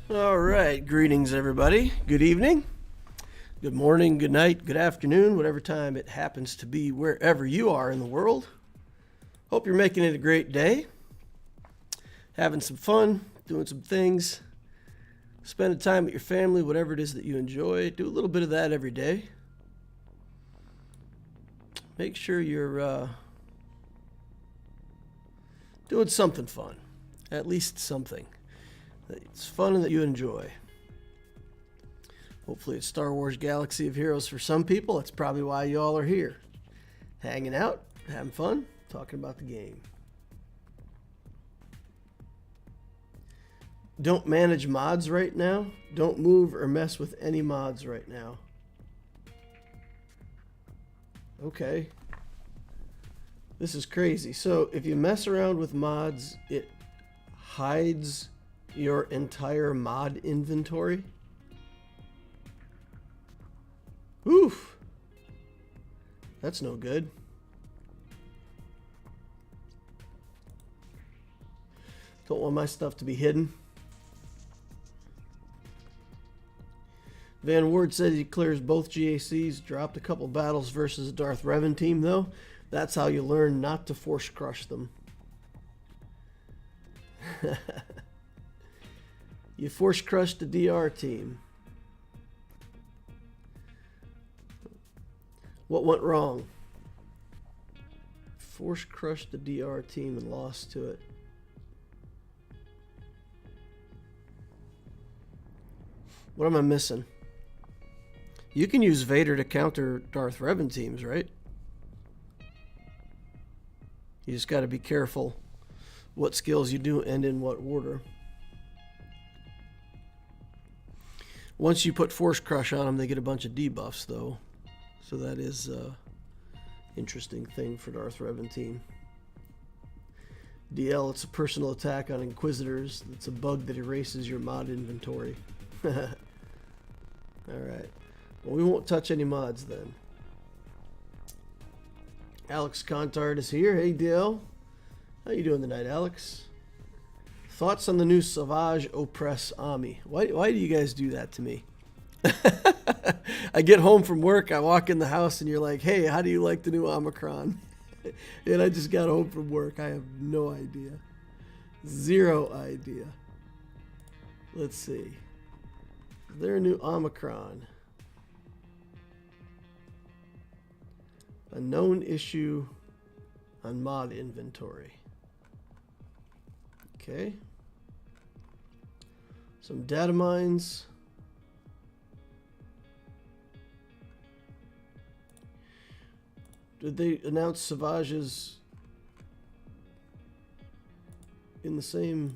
All right, greetings everybody. Good evening, good morning, good night, good afternoon, whatever time it happens to be wherever you are in the world. Hope you're making it a great day, having some fun, doing some things, spending time with your family, whatever it is that you enjoy. Do a little bit of that every day. Make sure you're doing something fun, at least something. It's fun and that you enjoy. Hopefully it's Star Wars Galaxy of Heroes for some people. That's probably why you all are here. Hanging out, having fun, talking about the game. Don't manage mods right now. Don't move or mess with any mods right now. Okay. This is crazy. So if you mess around with mods, it hides your entire mod inventory. Oof. That's no good. Don't want my stuff to be hidden. Van Ward said he clears both GACs, dropped a couple battles versus the Darth Revan team though. That's how you learn not to force crush them. You force crushed the DR team. What went wrong? Force crushed the DR team and lost to it. What am I missing? You can use Vader to counter Darth Revan teams, right? You just got to be careful what skills you do and in what order. Once you put Force Crush on them, they get a bunch of debuffs, though. So that is an interesting thing for Darth Revan team. DL, it's a personal attack on Inquisitors. It's a bug that erases your mod inventory. Alright. Well, we won't touch any mods then. Alex Contard is here. Hey, DL. How you doing tonight, Alex? Thoughts on the new Savage Opress Ami? Why do you guys do that to me? I get home from work, I walk in the house, and you're like, hey, how do you like the new Omicron? And I just got home from work. I have no idea. Zero idea. Let's see. Is there a new Omicron? A known issue on mod inventory. Okay. Some data mines. Did they announce Savages in the same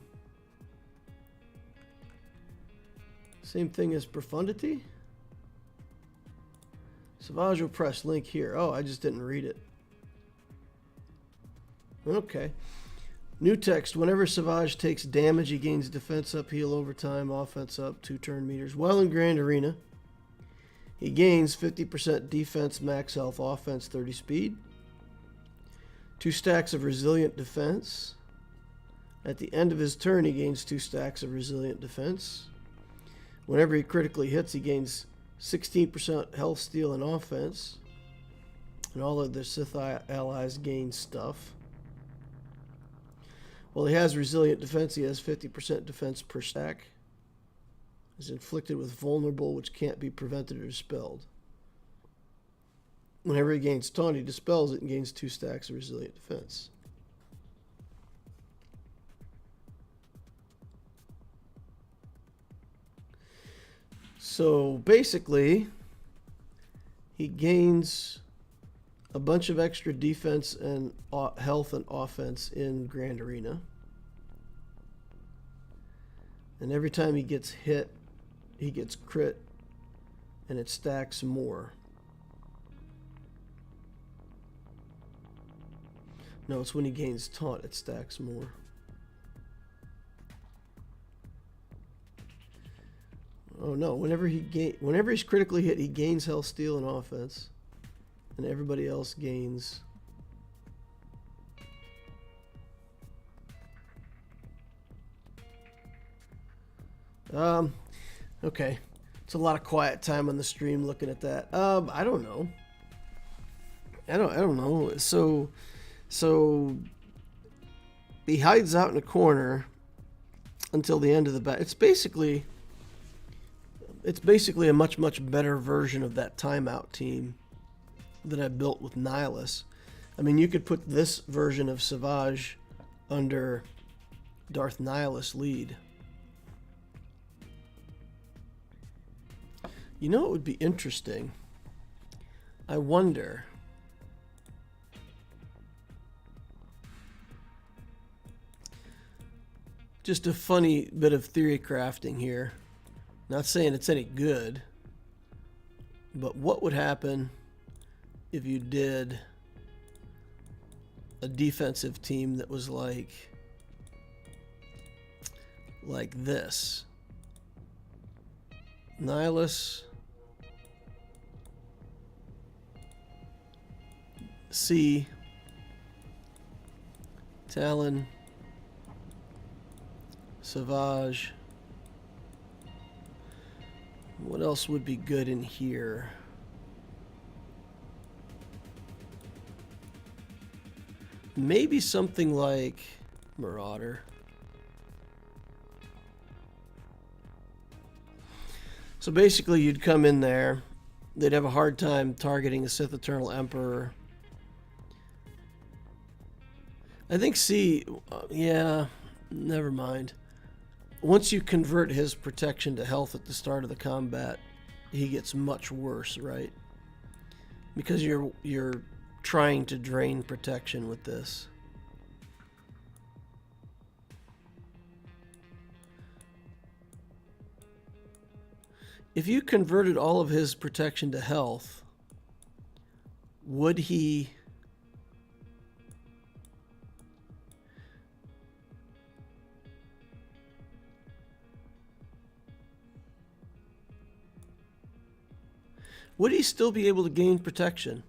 thing as Profundity? Savage Opress link here. Oh, I just didn't read it. Okay. New text. Whenever Savage takes damage, he gains defense up, heal over time, offense up, 2 turn meters. While in Grand Arena, he gains 50% defense, max health, offense, 30 speed. 2 stacks of resilient defense. At the end of his turn, he gains 2 stacks of resilient defense. Whenever he critically hits, he gains 16% health, steal, and offense. And all of the Sith allies gain stuff. Well, he has resilient defense. He has 50% defense per stack. Is inflicted with vulnerable, which can't be prevented or dispelled. Whenever he gains taunt, he dispels it and gains 2 stacks of resilient defense. So basically, he gains a bunch of extra defense and health and offense in Grand Arena. And every time he gets hit, he gets crit, and it stacks more. No, it's when he gains taunt, it stacks more. Oh no, whenever he's critically hit, he gains health, steal, and offense. And everybody else gains Okay. It's a lot of quiet time on the stream looking at that. I don't know. I don't know. So he hides out in a corner until the end of the battle. It's basically a much better version of that timeout team that I built with Nihilus. I mean, you could put this version of Savage under Darth Nihilus lead. You know, it would be interesting. I wonder. Just a funny bit of theory crafting here. Not saying it's any good, but what would happen if you did a defensive team that was like this? Nihilus, C, Talon, Savage. What else would be good in here? Maybe something like Marauder. So basically you'd come in there, they'd have a hard time targeting the Sith Eternal Emperor. I think C, yeah, never mind. Once you convert his protection to health at the start of the combat, he gets much worse, right? Because you're trying to drain protection with this. If you converted all of his protection to health, would he... would he still be able to gain protection?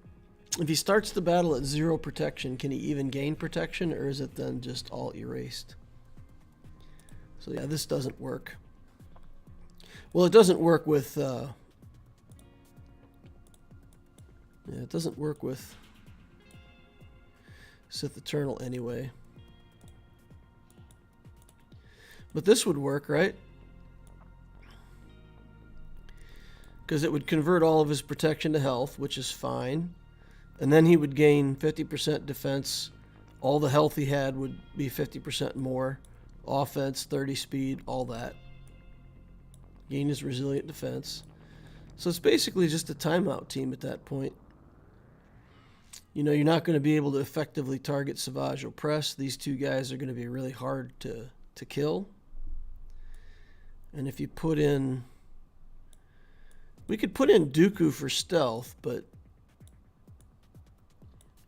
If he starts the battle at 0 protection, can he even gain protection, or is it then just all erased? So yeah, this doesn't work. Well, it doesn't work with... it doesn't work with Sith Eternal anyway. But this would work, right? Because it would convert all of his protection to health, which is fine. And then he would gain 50% defense. All the health he had would be 50% more. Offense, 30 speed, all that. Gain his resilient defense. So it's basically just a timeout team at that point. You know, you're not going to be able to effectively target Savage Opress. These two guys are going to be really hard to kill. And if you put in... we could put in Dooku for stealth, but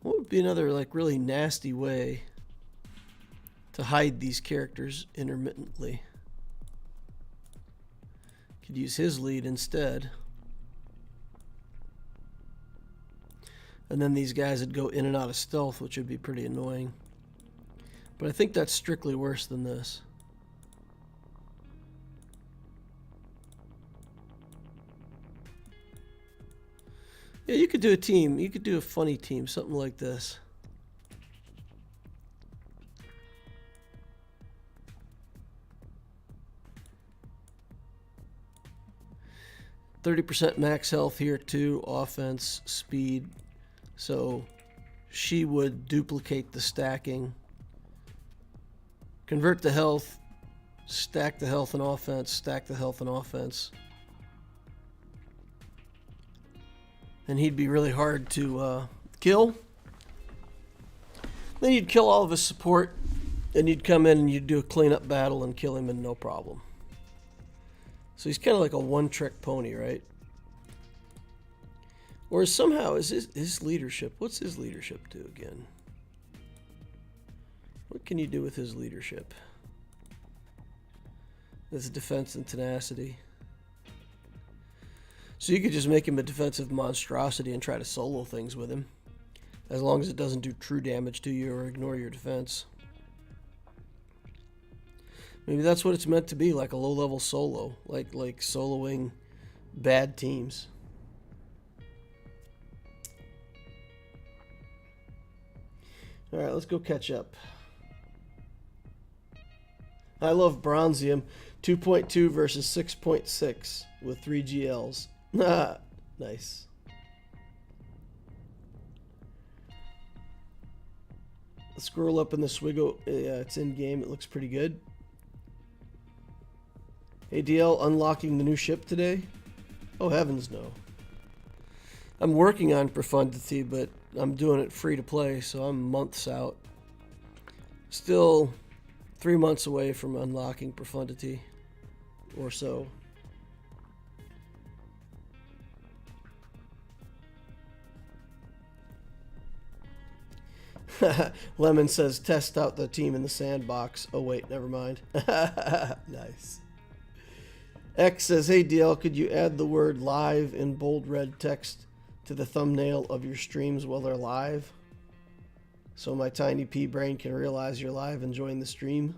what would be another like really nasty way to hide these characters intermittently? Could use his lead instead. And then these guys would go in and out of stealth, which would be pretty annoying. But I think that's strictly worse than this. Yeah, you could do a team. You could do a funny team, something like this. %30 max health here too, offense, speed. So she would duplicate the stacking. Convert the health, stack the health and offense, stack the health and offense. And he'd be really hard to kill. Then you'd kill all of his support, and you'd come in and you'd do a cleanup battle and kill him and no problem. So he's kind of like a one-trick pony, right? Or somehow is his leadership, what's his leadership do again? What can you do with his leadership? His defense and tenacity. So you could just make him a defensive monstrosity and try to solo things with him. As long as it doesn't do true damage to you or ignore your defense. Maybe that's what it's meant to be, like a low-level solo, like soloing bad teams. All right, let's go catch up. I love Bronzium, 2.2 versus 6.6 with 3 GLs. Nice. Scroll up in the Swigo. Yeah, it's in game. It looks pretty good. Hey, DL, unlocking the new ship today? Oh, heavens no. I'm working on Profundity, but I'm doing it free to play, so I'm months out. Still 3 months away from unlocking Profundity, or so. Lemon says, test out the team in the sandbox. Oh, wait, never mind. Nice. X says, hey, DL, could you add the word live in bold red text to the thumbnail of your streams while they're live? So my tiny pea brain can realize you're live enjoying the stream.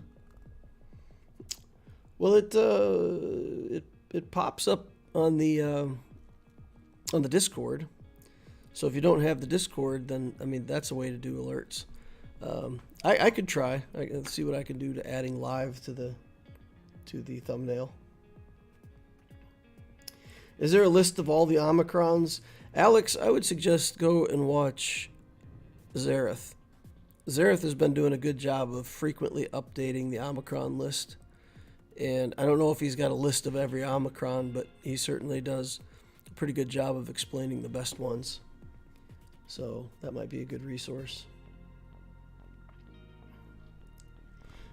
Well, it pops up on the Discord. So if you don't have the Discord, then I mean that's a way to do alerts. I could try. I can see what I can do to adding live to the thumbnail. Is there a list of all the Omicrons? Alex, I would suggest go and watch Zareth. Zareth has been doing a good job of frequently updating the Omicron list. And I don't know if he's got a list of every Omicron, but he certainly does a pretty good job of explaining the best ones. So that might be a good resource.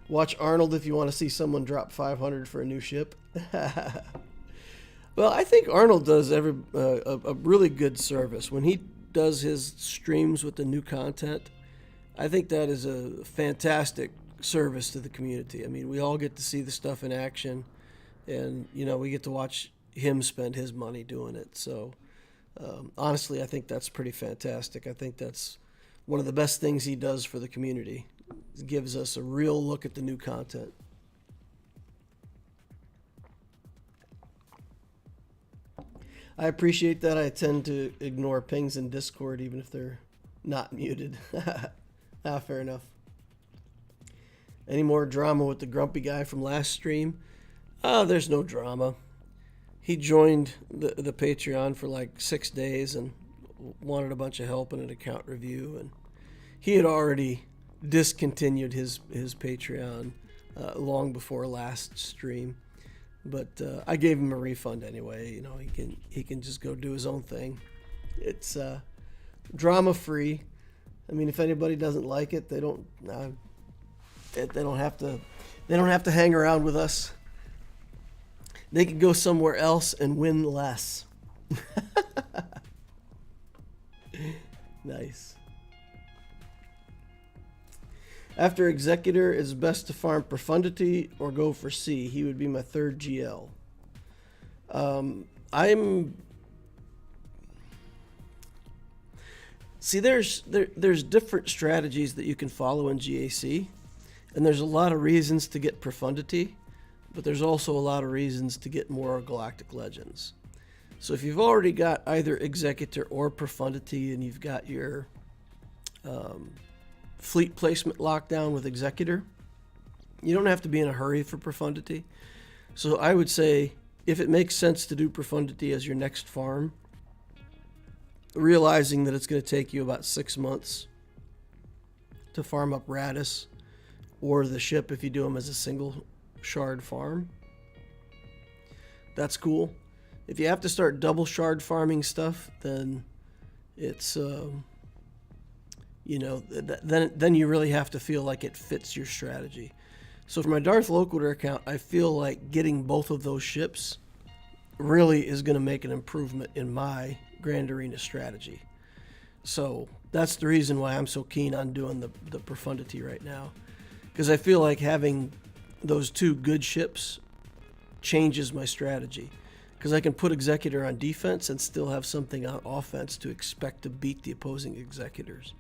Watch Arnold if you want to see someone drop 500 for a new ship. Well, I think Arnold does a really good service. When he does his streams with the new content, I think that is a fantastic service to the community. I mean, we all get to see the stuff in action, and, you know, we get to watch him spend his money doing it. So, honestly, I think that's pretty fantastic. I think that's one of the best things he does for the community. It gives us a real look at the new content. I appreciate that. I tend to ignore pings in Discord even if they're not muted. Fair enough. Any more drama with the grumpy guy from last stream? There's no drama. He joined the Patreon for like 6 days and wanted a bunch of help in an account review, and he had already discontinued his Patreon long before last stream. But I gave him a refund anyway. You know, he can just go do his own thing. It's drama free. I mean, if anybody doesn't like it, they don't have to hang around with us. They can go somewhere else and win less. Nice. After Executor, it's best to farm Profundity or go for C. He would be my third GL. See, there's different strategies that you can follow in GAC, and there's a lot of reasons to get Profundity, but there's also a lot of reasons to get more Galactic Legends. So if you've already got either Executor or Profundity, and you've got your fleet placement lockdown with Executor, you don't have to be in a hurry for Profundity. So I would say if it makes sense to do Profundity as your next farm, realizing that it's going to take you about 6 months to farm up Radis or the ship if you do them as a single shard farm, that's cool. If you have to start double shard farming stuff, then it's then you really have to feel like it fits your strategy. So for my Darth Loquitur account, I feel like getting both of those ships really is going to make an improvement in my Grand Arena strategy. So that's the reason why I'm so keen on doing the Profundity right now, because I feel like having those two good ships changes my strategy, because I can put Executor on defense and still have something on offense to expect to beat the opposing Executors.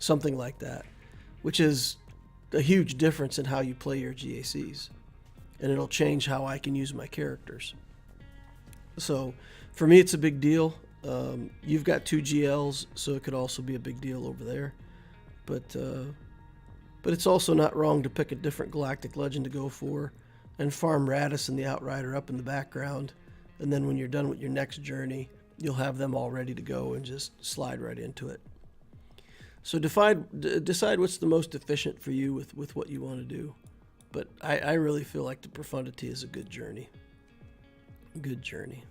Something like that, which is a huge difference in how you play your GACs. and it'll change how I can use my characters. So for me, it's a big deal. You've got 2 GLs, so it could also be a big deal over there. But it's also not wrong to pick a different galactic legend to go for and farm Radis and the Outrider up in the background. And then when you're done with your next journey, you'll have them all ready to go and just slide right into it. So decide what's the most efficient for you with what you want to do. But I really feel like the Profundity is a good journey. Good journey.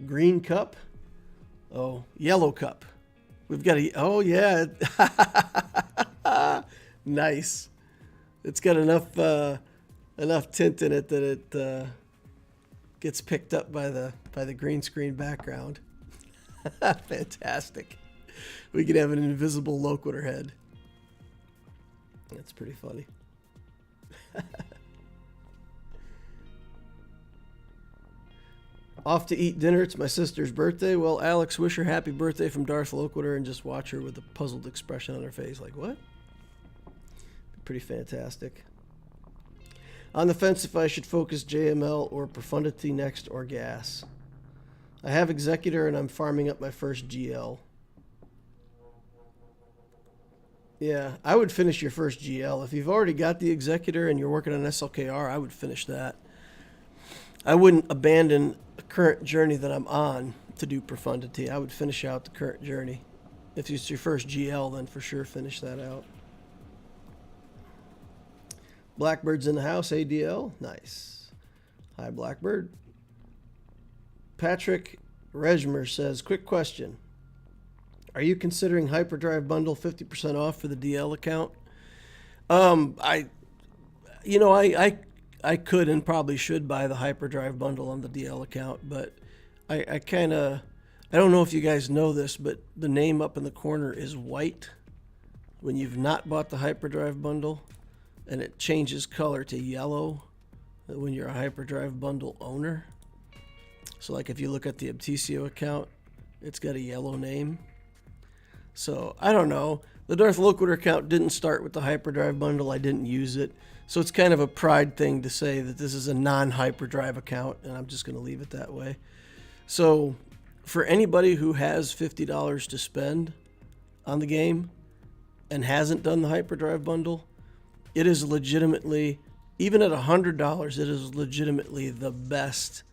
Green cup. Oh, yellow cup. We've got oh yeah. Nice. It's got enough tint in it that it gets picked up by the green screen background. Fantastic. We could have an invisible loquitur head. That's pretty funny. Off to eat dinner. It's my sister's birthday. Well, Alex, wish her happy birthday from Darth Loquitur and just watch her with a puzzled expression on her face. Like, what? Pretty fantastic. On the fence if I should focus JML or Profundity next or gas. I have Executor and I'm farming up my first GL. Yeah, I would finish your first GL. If you've already got the Executor and you're working on SLKR, I would finish that. I wouldn't abandon a current journey that I'm on to do Profundity. I would finish out the current journey. If it's your first GL, then for sure finish that out. Blackbird's in the house, ADL. Nice. Hi, Blackbird. Patrick Regmer says, quick question. Are you considering Hyperdrive bundle 50% off for the DL account? I could and probably should buy the Hyperdrive bundle on the DL account, but I don't know if you guys know this, but the name up in the corner is white when you've not bought the Hyperdrive bundle, and it changes color to yellow when you're a Hyperdrive bundle owner. So like if you look at the Abtisio account, it's got a yellow name. So I don't know. The Darth Loquitur account didn't start with the Hyperdrive bundle. I didn't use it. So it's kind of a pride thing to say that this is a non-Hyperdrive account, and I'm just going to leave it that way. So for anybody who has $50 to spend on the game and hasn't done the Hyperdrive bundle, it is legitimately, even at $100, it is legitimately the best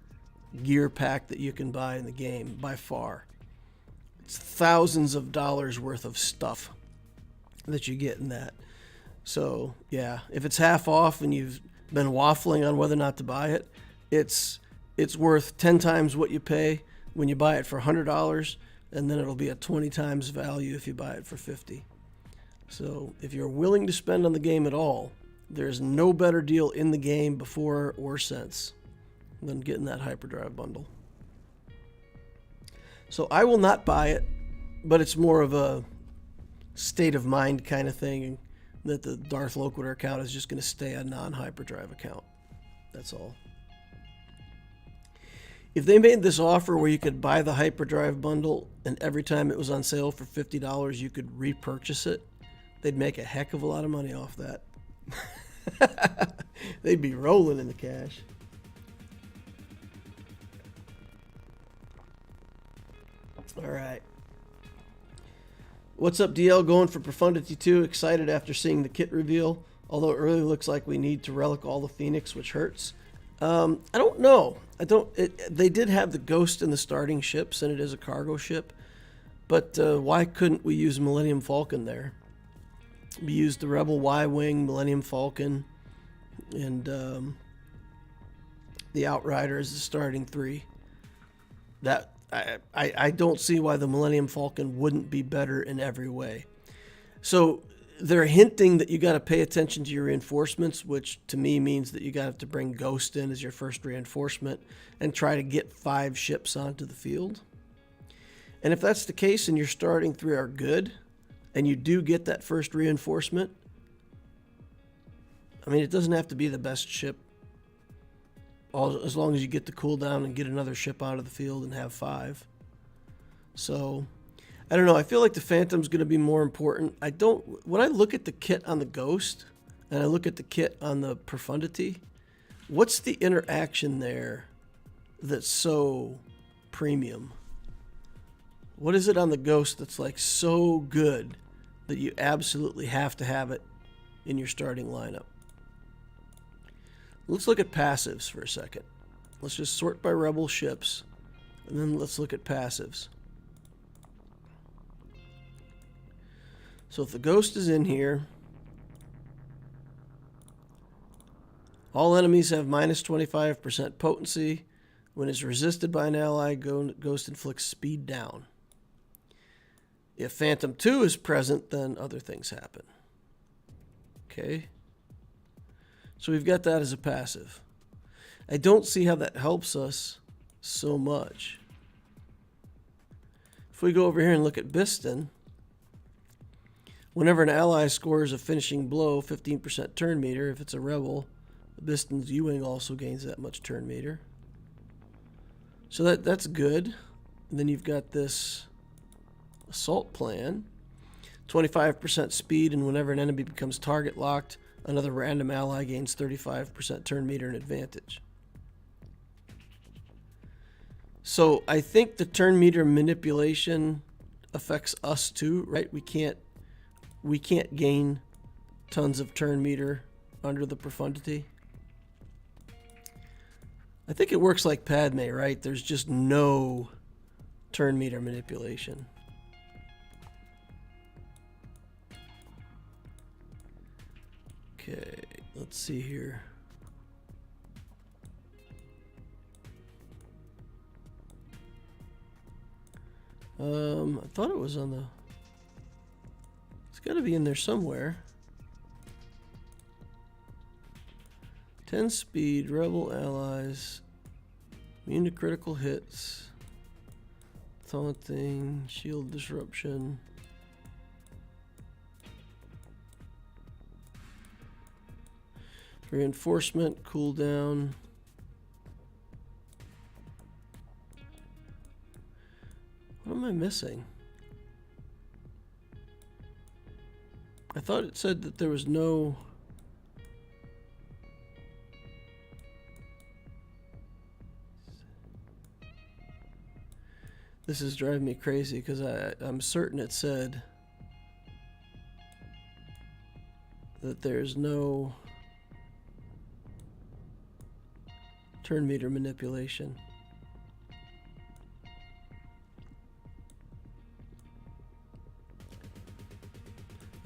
gear pack that you can buy in the game by far. It's thousands of dollars worth of stuff that you get in that. So yeah, if it's half off and you've been waffling on whether or not to buy it, it's worth 10 times what you pay when you buy it for $100, and then it'll be at 20 times value if you buy it for $50. So if you're willing to spend on the game at all, there's no better deal in the game before or since than getting that Hyperdrive bundle. So I will not buy it, but it's more of a state of mind kind of thing that the Darth Loquitur account is just going to stay a non-Hyperdrive account. That's all. If they made this offer where you could buy the Hyperdrive bundle and every time it was on sale for $50 you could repurchase it, they'd make a heck of a lot of money off that. They'd be rolling in the cash. All right. What's up, DL? Going for Profundity 2. Excited after seeing the kit reveal. Although it really looks like we need to relic all the Phoenix, which hurts. I don't know. They did have the Ghost in the starting ships, and it is a cargo ship. But why couldn't we use Millennium Falcon there? We used the Rebel Y-Wing, Millennium Falcon, and the Outrider as the starting 3. That I don't see why the Millennium Falcon wouldn't be better in every way. So they're hinting that you got to pay attention to your reinforcements, which to me means that you got to bring Ghost in as your first reinforcement and try to get 5 ships onto the field. And if that's the case and your starting 3 are good and you do get that first reinforcement, I mean, it doesn't have to be the best ship. As long as you get the cooldown and get another ship out of the field and have 5. So I don't know. I feel like the Phantom's going to be more important. When I look at the kit on the Ghost and I look at the kit on the Profundity, what's the interaction there that's so premium? What is it on the Ghost that's like so good that you absolutely have to have it in your starting lineup? Let's look at passives for a second. Let's just sort by Rebel ships, and then let's look at passives. So if the Ghost is in here, all enemies have minus 25% potency. When it's resisted by an ally, Ghost inflicts speed down. If Phantom 2 is present, then other things happen. Okay. So we've got that as a passive. I don't see how that helps us so much. If we go over here and look at Biston, whenever an ally scores a finishing blow, 15% turn meter. If it's a rebel, Biston's U-Wing also gains that much turn meter. So that's good. And then you've got this assault plan. 25% speed, and whenever an enemy becomes target locked, another random ally gains 35% turn meter and advantage. So I think the turn meter manipulation affects us too, right? We can't gain tons of turn meter under the Profundity. I think it works like Padme, right? There's just no turn meter manipulation. Okay, let's see here. I thought it was on the... It's got to be in there somewhere. 10 speed, rebel allies, immune to critical hits, taunting, shield disruption. Reinforcement, cooldown. What am I missing? I thought it said that there was no... This is driving me crazy because I'm certain it said that there's no turn meter manipulation.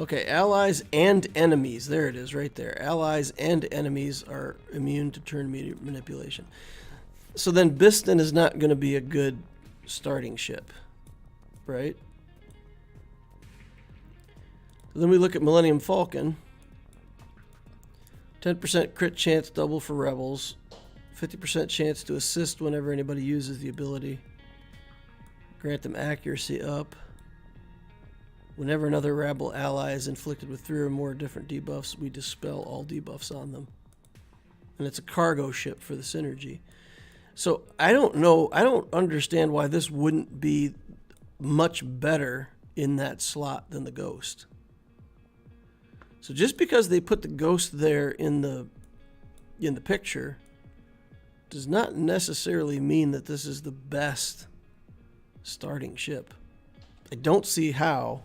Okay, allies and enemies. There it is right there. Allies and enemies are immune to turn meter manipulation. So then Biston is not going to be a good starting ship, right? Then we look at Millennium Falcon. 10% crit chance double for rebels. 50% chance to assist whenever anybody uses the ability. Grant them accuracy up. Whenever another rebel ally is inflicted with 3 or more different debuffs, we dispel all debuffs on them. And it's a cargo ship for the synergy. So I don't know, I don't understand why this wouldn't be much better in that slot than the Ghost. So just because they put the Ghost there in the picture does not necessarily mean that this is the best starting ship. I don't see how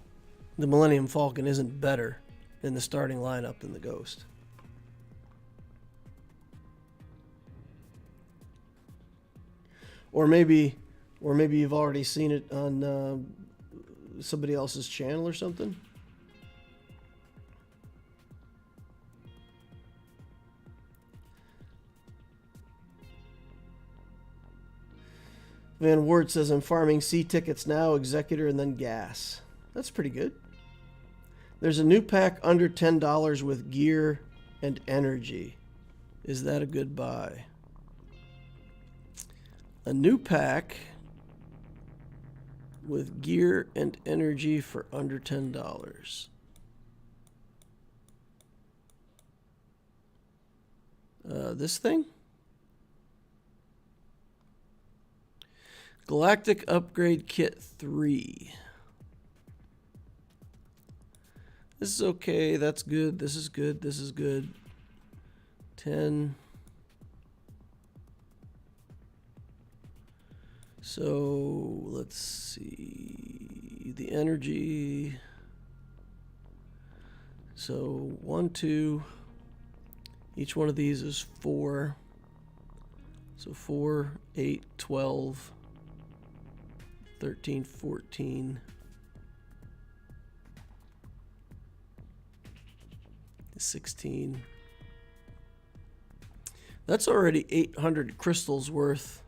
the Millennium Falcon isn't better in the starting lineup than the Ghost. Or maybe you've already seen it on somebody else's channel or something. Van Ward says, I'm farming C tickets now, Executor, and then gas. That's pretty good. There's a new pack under $10 with gear and energy. Is that a good buy? A new pack with gear and energy for under $10. This thing? Galactic Upgrade Kit 3. This is okay. That's good. This is good. This is good. 10. So let's see the energy. So 1, 2. Each one of these is 4. So 4, 8, 12, 13, 14. 16. That's already 800 crystals worth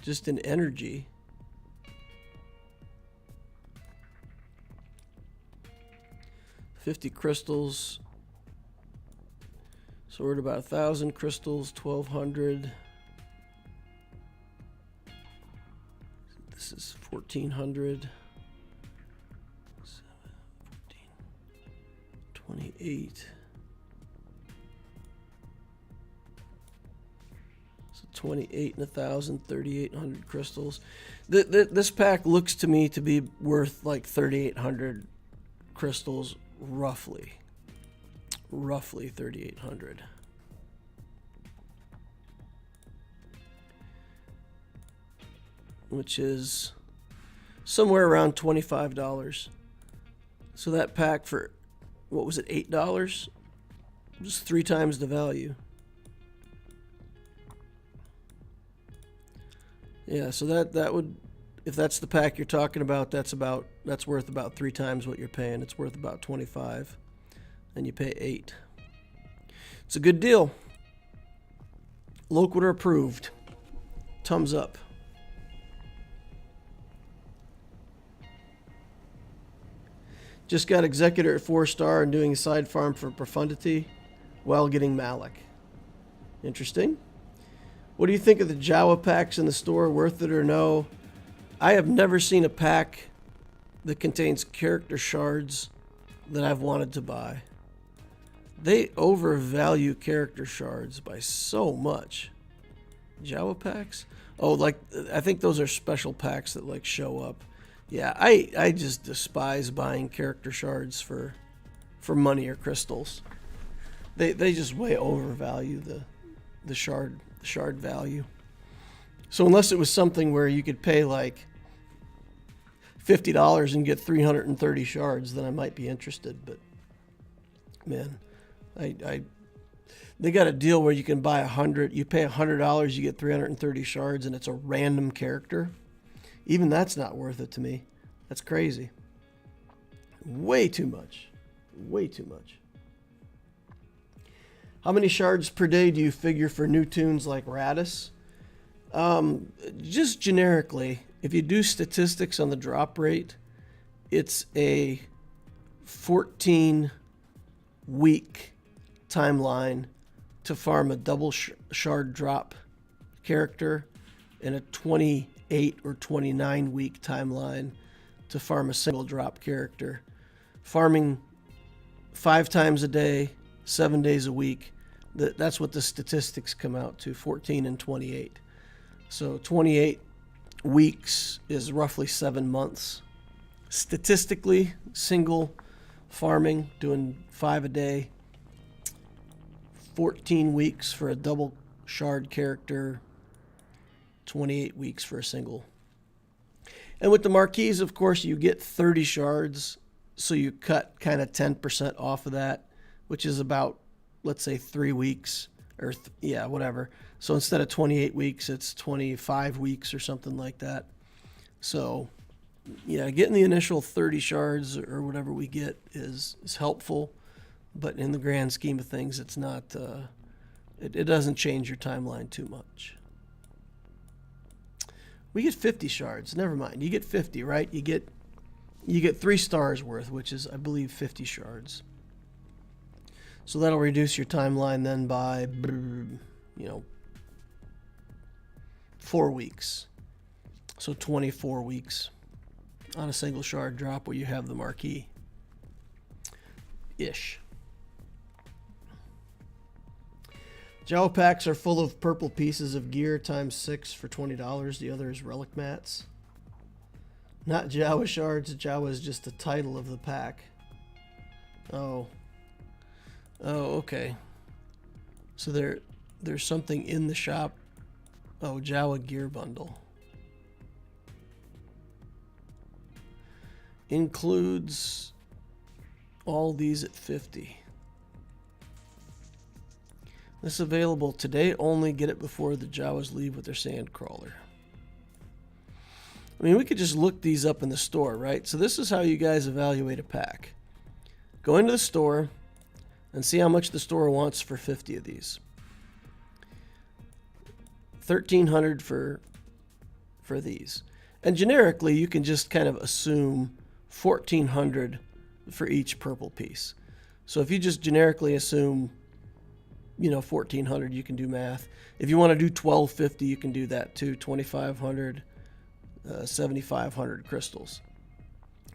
just in energy. $50 crystals. So we're at about 1,000 crystals, 1,200. This is 1,400. 7, 14, 28. 28 and 1,000, 3,800 crystals. This pack looks to me to be worth like 3,800 crystals, roughly. Roughly 3,800. Which is somewhere around $25. So that pack for, what was it, $8? Just 3 times the value. Yeah, so that would, if that's the pack you're talking about, that's worth about 3 times what you're paying. It's worth about 25, and you pay 8. It's a good deal. Loquitur approved. Thumbs up. Just got Executor at 4-star and doing a side farm for Profundity while getting Malak. Interesting. What do you think of the Jawa packs in the store? Worth it or no? I have never seen a pack that contains character shards that I've wanted to buy. They overvalue character shards by so much. Jawa packs? Oh, like, I think those are special packs that like show up. Yeah, I just despise buying character shards for money or crystals. They just way overvalue the shard value. So unless it was something where you could pay like $50 and get 330 shards, then I might be interested. But man, they got a deal where you can buy 100. You pay $100, you get 330 shards, and it's a random character. Even that's not worth it to me. That's crazy. Way too much. Way too much. How many shards per day do you figure for new tunes like Radis? Just generically, if you do statistics on the drop rate, it's a 14-week timeline to farm a double shard drop character, and a 28 or 29-week timeline to farm a single drop character. Farming 5 times a day, 7 days a week. That's what the statistics come out to, 14 and 28. So 28 weeks is roughly 7 months. Statistically, single farming, doing 5 a day, 14 weeks for a double shard character, 28 weeks for a single. And with the marquees, of course, you get 30 shards, so you cut kind of 10% off of that, which is about, let's say, 3 weeks, or whatever. So instead of 28 weeks, it's 25 weeks or something like that. So, yeah, getting the initial 30 shards or whatever we get is helpful, but in the grand scheme of things, it's not. It doesn't change your timeline too much. We get 50 shards. Never mind. You get 50, right? You get 3 stars worth, which is, I believe, 50 shards. So that'll reduce your timeline then by, 4 weeks. So 24 weeks on a single shard drop where you have the marquee. Ish. Jawa packs are full of purple pieces of gear times 6 for $20. The other is relic mats. Not Jawa shards. Jawa is just the title of the pack. Oh. Oh, okay. So there's something in the shop. Oh, Jawa gear bundle. Includes all these at 50. This is available today only. Get it before the Jawas leave with their sand crawler. I mean, we could just look these up in the store, right? So this is how you guys evaluate a pack. Go into the store and see how much the store wants for 50 of these. $1,300 for these. And generically, you can just kind of assume $1,400 for each purple piece. So if you just generically assume, you know, $1,400, you can do math. If you want to do $1,250, you can do that too. 2,500, 7,500 crystals.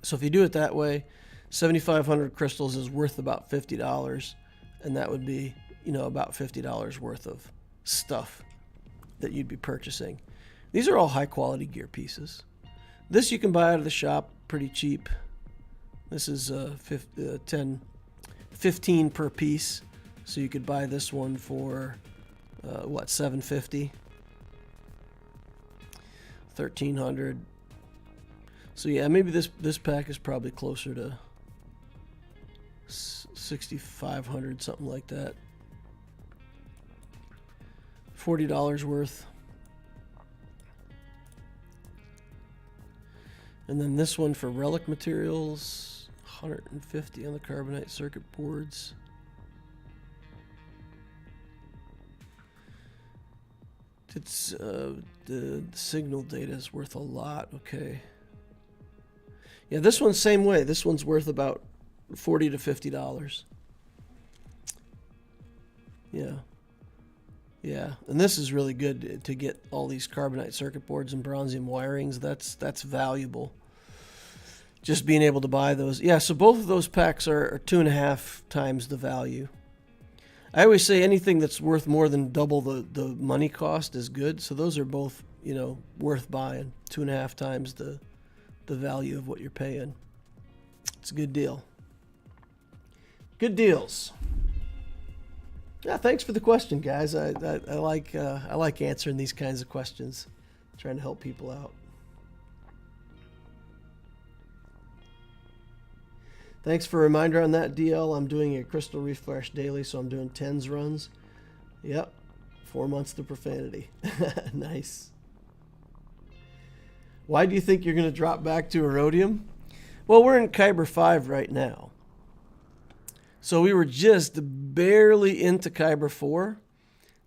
So if you do it that way, 7,500 crystals is worth about $50, and that would be, you know, about $50 worth of stuff that you'd be purchasing. These are all high quality gear pieces. This you can buy out of the shop pretty cheap. This is 15 per piece. So you could buy this one for what, $750, $1,300. So yeah, maybe this pack is probably closer to $6,500, something like that. $40 worth. And then this one for relic materials, $150 on the carbonite circuit boards. It's the signal data is worth a lot. Okay. Yeah, this one's same way. This one's worth about $40 to $50. Yeah. Yeah, and this is really good to get all these carbonite circuit boards and bronzium wirings. That's valuable. Just being able to buy those. Yeah, so both of those packs are 2.5 times the value. I always say anything that's worth more than double the money cost is good. So those are both, you know, worth buying. 2.5 times the value of what you're paying. It's a good deal. Good deals. Yeah, thanks for the question, guys. I like answering these kinds of questions, trying to help people out. Thanks for a reminder on that, DL. I'm doing a crystal refresh daily, so I'm doing 10s runs. Yep, 4 months to profanity. Nice. Why do you think you're going to drop back to Aurodium? Well, we're in Kyber 5 right now. So we were just barely into Kyber 4,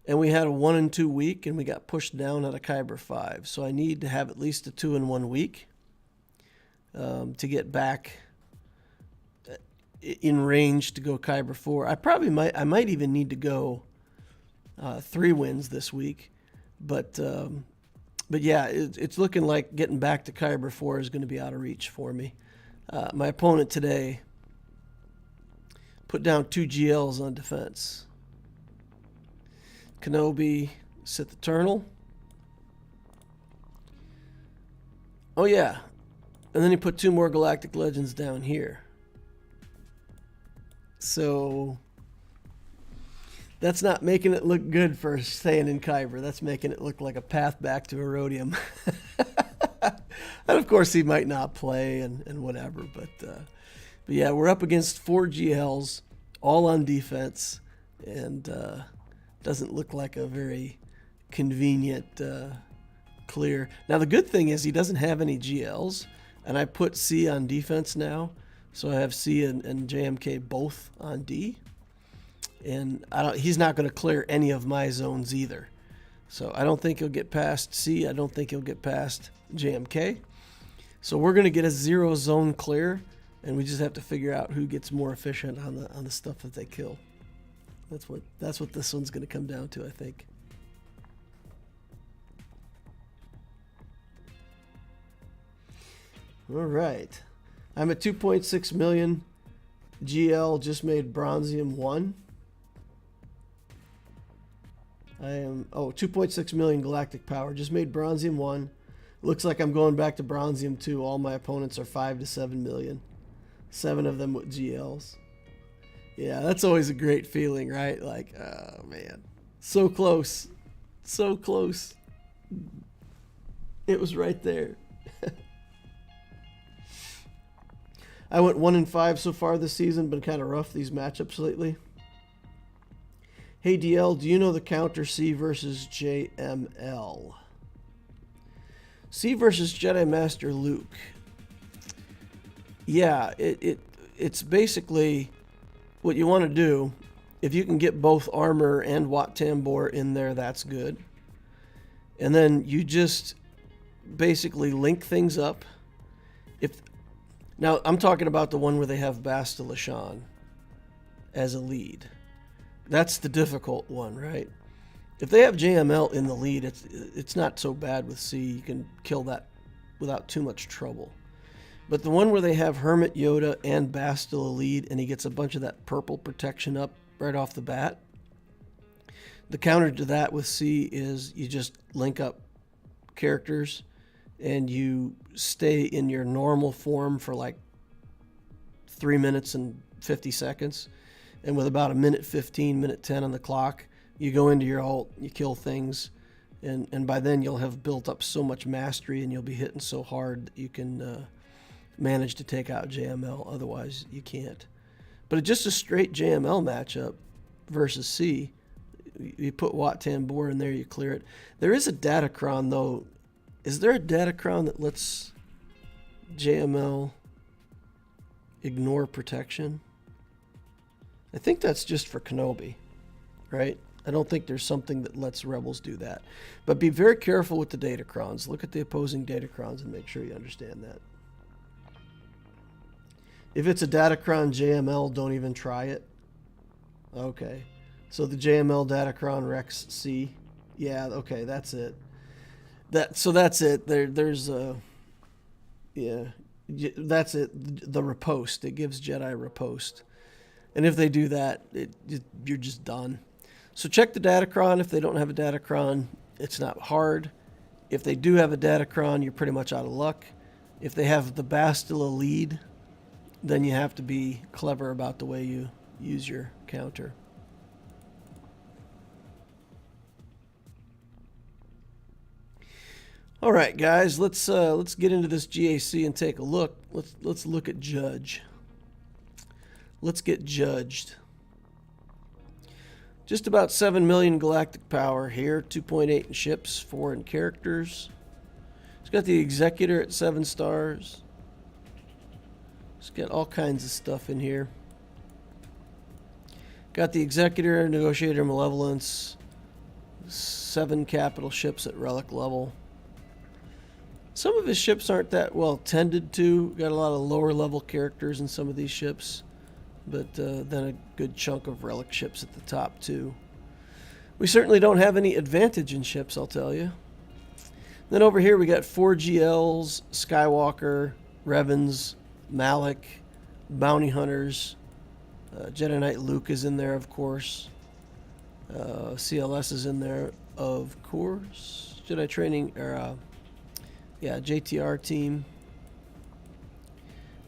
and we had a 1 and 2 week, and we got pushed down out of Kyber 5. So I need to have at least a 2 and 1 week to get back in range to go Kyber 4. I might even need to go 3 wins this week, but yeah, it's looking like getting back to Kyber 4 is going to be out of reach for me. My opponent today put down 2 GLs on defense. Kenobi, Sith Eternal. Oh yeah, and then he put 2 more Galactic Legends down here. So that's not making it look good for staying in Kyber. That's making it look like a path back to Aurodium. And of course he might not play and whatever, but yeah, we're up against 4 GLs, all on defense, and doesn't look like a very convenient clear. Now the good thing is he doesn't have any GLs, and I put C on defense now, so I have C and JMK both on D, and he's not going to clear any of my zones either. So I don't think he'll get past C. I don't think he'll get past JMK. So we're going to get a 0 zone clear, and we just have to figure out who gets more efficient on the stuff that they kill. That's what this one's going to come down to, I think. All right. I'm at 2.6 million GL, just made Bronzium 1. I am 2.6 million galactic power, just made Bronzium 1. Looks like I'm going back to Bronzium 2. All my opponents are 5 to 7 million. 7 of them with GLs. Yeah, that's always a great feeling, right? Like, oh man, so close, so close. It was right there. I went 1-5 so far this season. Been kind of rough these matchups lately. Hey DL, do you know the counter C versus JML? C versus Jedi Master Luke. Yeah, it's basically what you want to do. If you can get both armor and Wat Tambor in there, that's good. And then you just basically link things up. Now, I'm talking about the one where they have Basta Lashan as a lead. That's the difficult one, right? If they have JML in the lead, it's not so bad with C. You can kill that without too much trouble. But the one where they have Hermit Yoda and Basta lead, and he gets a bunch of that purple protection up right off the bat, the counter to that with C is you just link up characters and you stay in your normal form for like 3 minutes and 50 seconds. And with about a minute 15, minute 10 on the clock, you go into your ult, you kill things, and by then you'll have built up so much mastery and you'll be hitting so hard that you can manage to take out JML. Otherwise, you can't. But it's just a straight JML matchup versus C. You put Wat Tambor in there, you clear it. There is a Datacron, though. Is there a Datacron that lets JML ignore protection? I think that's just for Kenobi, right? I don't think there's something that lets Rebels do that. But be very careful with the Datacrons. Look at the opposing Datacrons and make sure you understand that. If it's a Datacron JML, don't even try it. Okay. So the JML Datacron Rex C. Yeah, okay, that's it. So that's it. There's yeah, that's it. The riposte. It gives Jedi riposte. And if they do that, you're just done. So check the Datacron. If they don't have a Datacron, it's not hard. If they do have a Datacron, you're pretty much out of luck. If they have the Bastila lead, then you have to be clever about the way you use your counter. All right, guys, let's get into this GAC and take a look. Let's look at Judge. Let's get judged. Just about 7 million galactic power here, 2.8 in ships, 4 in characters. It's got the Executor at 7 stars. It's got all kinds of stuff in here. Got the Executor, Negotiator, Malevolence, 7 capital ships at relic level. Some of his ships aren't that well tended to. Got a lot of lower level characters in some of these ships. But then a good chunk of relic ships at the top too. We certainly don't have any advantage in ships, I'll tell you. Then over here we got 4 GLs, Skywalker, Revans, Malak, Bounty Hunters. Jedi Knight Luke is in there, of course. CLS is in there, of course. Jedi Training, or JTR team.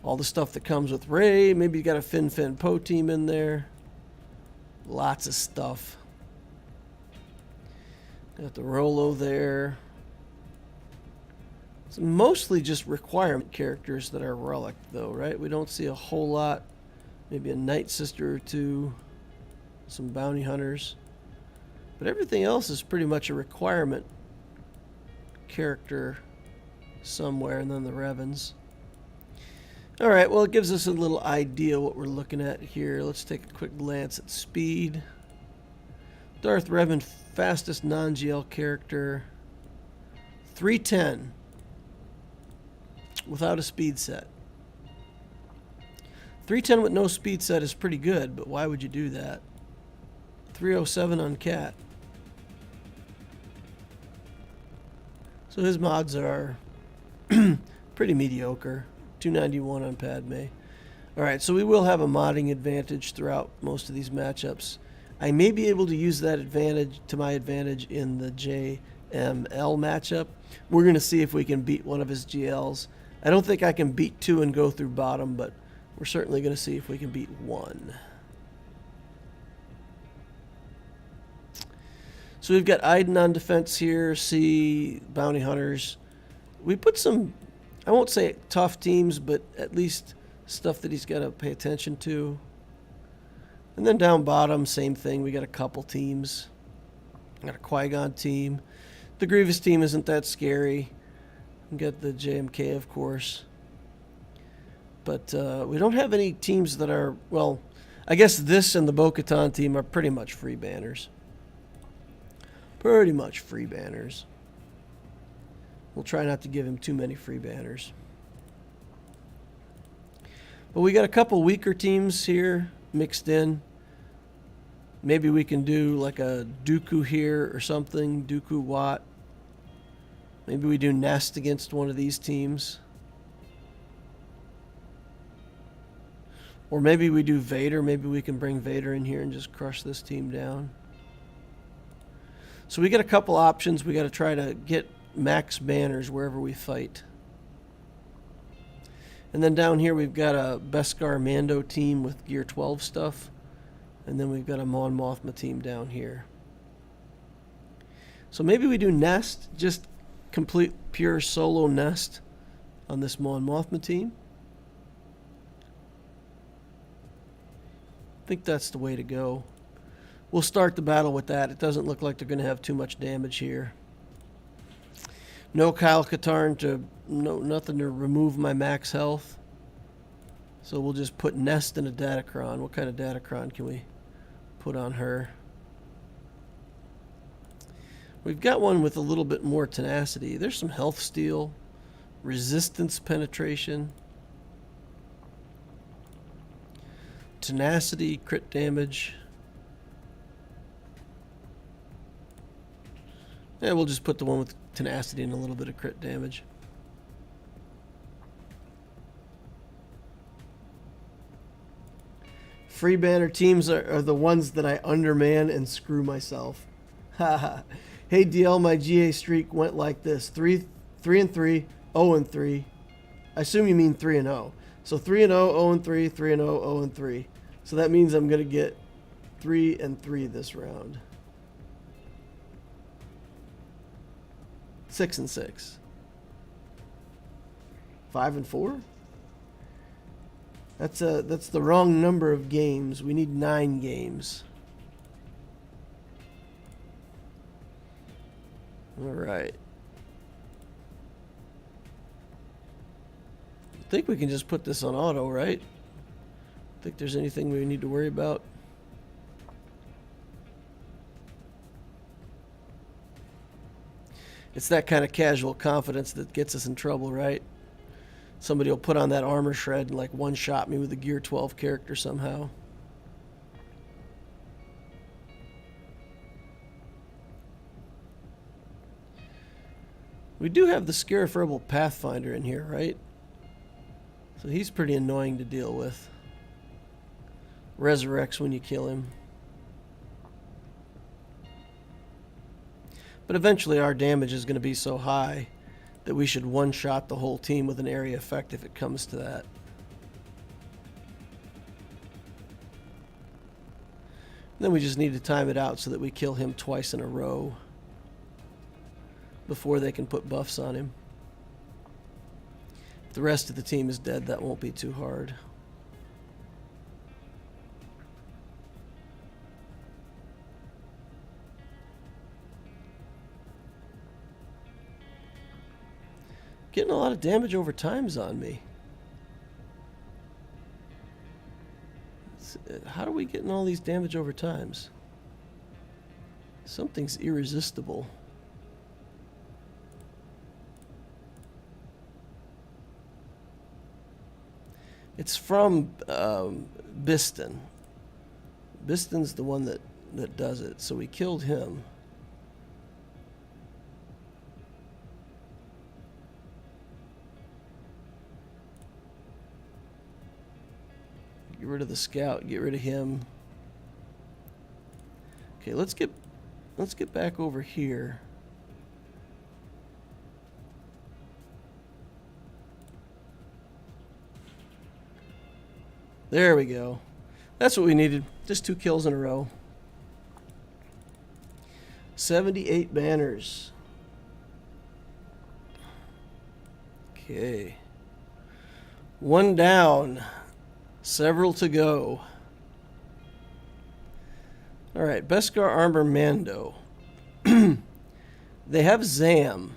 All the stuff that comes with Rey. Maybe you got a Fin Poe team in there. Lots of stuff. Got the Rolo there. It's mostly just requirement characters that are relic, though, right? We don't see a whole lot. Maybe a Night Sister or 2. Some Bounty Hunters. But everything else is pretty much a requirement character somewhere, and then the Revans. All right, well, it gives us a little idea what we're looking at here. Let's take a quick glance at speed. Darth Revan, fastest non-GL character. 310 without a speed set. 310 with no speed set is pretty good, but why would you do that? 307 on Cat. So his mods are pretty mediocre. 291 on Padme. Alright, so we will have a modding advantage throughout most of these matchups. I may be able to use that advantage to my advantage in the JML matchup. We're going to see if we can beat one of his GLs. I don't think I can beat 2 and go through bottom, but we're certainly going to see if we can beat 1. So we've got Iden on defense here, C, bounty hunters. We put some, I won't say tough teams, but at least stuff that he's got to pay attention to. And then down bottom, same thing. We got a couple teams. Got a Qui-Gon team. The Grievous team isn't that scary. We got the JMK, of course. But we don't have any teams that are, well, I guess this and the Bo-Katan team are pretty much free banners. Pretty much free banners. We'll try not to give him too many free banners. But we got a couple weaker teams here mixed in. Maybe we can do like a Dooku here or something. Dooku Watt. Maybe we do Nest against one of these teams. Or maybe we do Vader. Maybe we can bring Vader in here and just crush this team down. So we got a couple options. We got to try to get max banners wherever we fight. And then down here we've got a Beskar Mando team with Gear 12 stuff. And then we've got a Mon Mothma team down here. So maybe we do Nest, just complete pure solo Nest on this Mon Mothma team. I think that's the way to go. We'll start the battle with that. It doesn't look like they're going to have too much damage here. No Kyle Katarn to, nothing to remove my max health. So we'll just put Nest in a Datacron. What kind of Datacron can we put on her? We've got one with a little bit more tenacity. There's some health steal, resistance penetration, tenacity, crit damage. Yeah, we'll just put the one with tenacity and a little bit of crit damage. Free banner teams are the ones that I underman and screw myself. Hey DL, my GA streak went like this: 3-3, 0-3. I assume you mean 3-0. So 3-0, 0-3, 3-0, 0-3. So that means I'm gonna get 3-3 this round. 6-6. 5-4. That's the wrong number of games. We need 9 games. All right. I think we can just put this on auto, right? Think there's anything we need to worry about? It's that kind of casual confidence that gets us in trouble, right? Somebody will put on that armor shred and like one-shot me with a Gear 12 character somehow. We do have the Scarif Rebel Pathfinder in here, right? So he's pretty annoying to deal with. Resurrects when you kill him. But eventually our damage is going to be so high that we should one-shot the whole team with an area effect if it comes to that. Then we just need to time it out so that we kill him twice in a row before they can put buffs on him. If the rest of the team is dead, that won't be too hard. Getting a lot of damage over times on me. How are we getting all these damage over times? Something's irresistible. It's from Biston. Biston's the one that does it, so we killed him. Get rid of the scout, get rid of him. Okay, let's get back over here. There we go. That's what we needed. Just 2 kills in a row. 78 banners. Okay. One down. Several to go. Alright, Beskar Armor Mando. They have Zam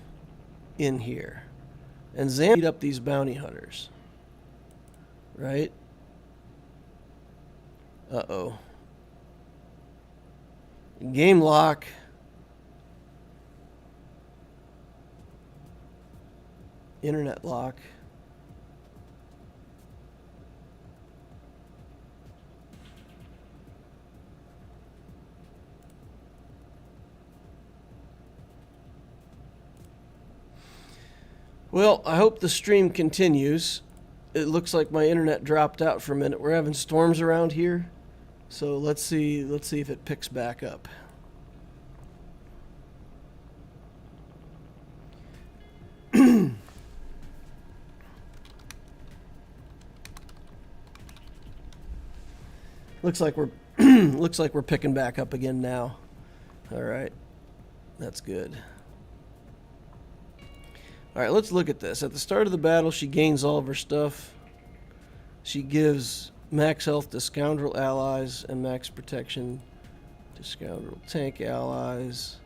in here. And Zam beat up these bounty hunters. Right? Uh-oh. Game lock. Internet lock. Well, I hope the stream continues. It looks like my internet dropped out for a minute. We're having storms around here. So let's see if it picks back up. Looks like we're picking back up again now. All right. That's good. All right, let's look at this. At the start of the battle, she gains all of her stuff. She gives max health to scoundrel allies and max protection to scoundrel tank allies.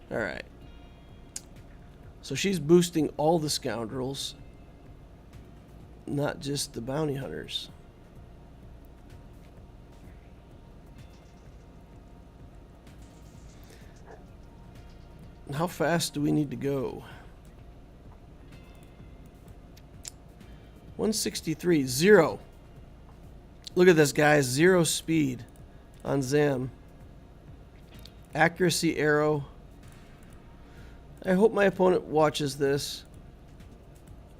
All right. So she's boosting all the scoundrels, not just the bounty hunters. How fast do we need to go? 163, 0. Look at this, guys. 0 speed on Zam. Accuracy arrow. I hope my opponent watches this.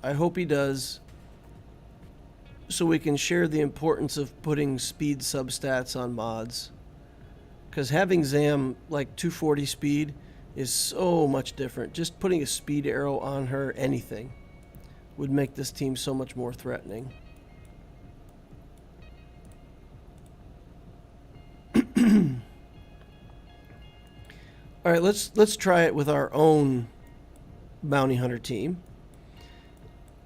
I hope he does. So we can share the importance of putting speed substats on mods. Because having Zam like 240 speed is so much different. Just putting a speed arrow on her, anything, would make this team so much more threatening. All right, let's try it with our own bounty hunter team.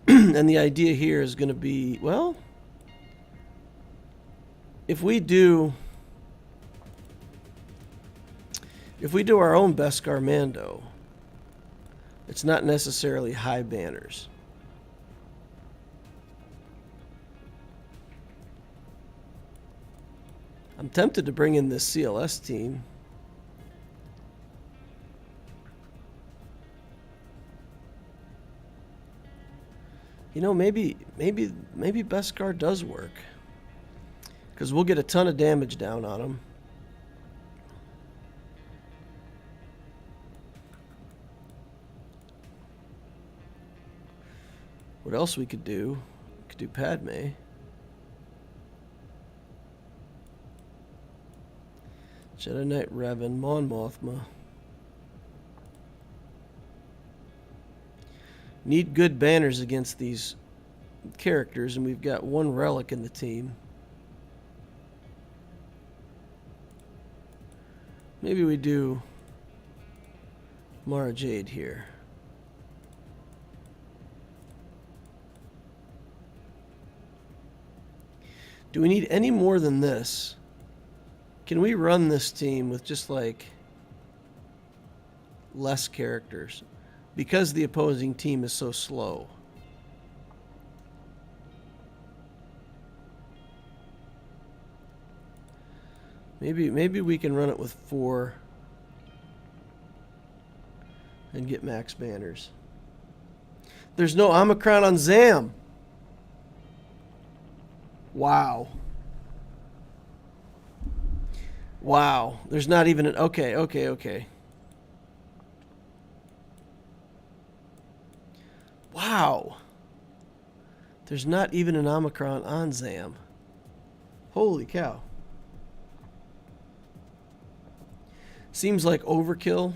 And the idea here is going to be, well, if we do our own Beskar Mando, it's not necessarily high banners. I'm tempted to bring in this CLS team. You know, maybe Beskar does work, because we'll get a ton of damage down on him. What else we could do? We could do Padme. Jedi Knight Revan, Mon Mothma. Need good banners against these characters, and we've got one relic in the team. Maybe we do Mara Jade here. Do we need any more than this? Can we run this team with just like less characters? Because the opposing team is so slow. Maybe we can run it with 4 and get max banners. There's no Omicron on Zam. Wow. Wow. There's not even an... Okay. Wow. There's not even an Omicron on Zam. Holy cow. Seems like overkill.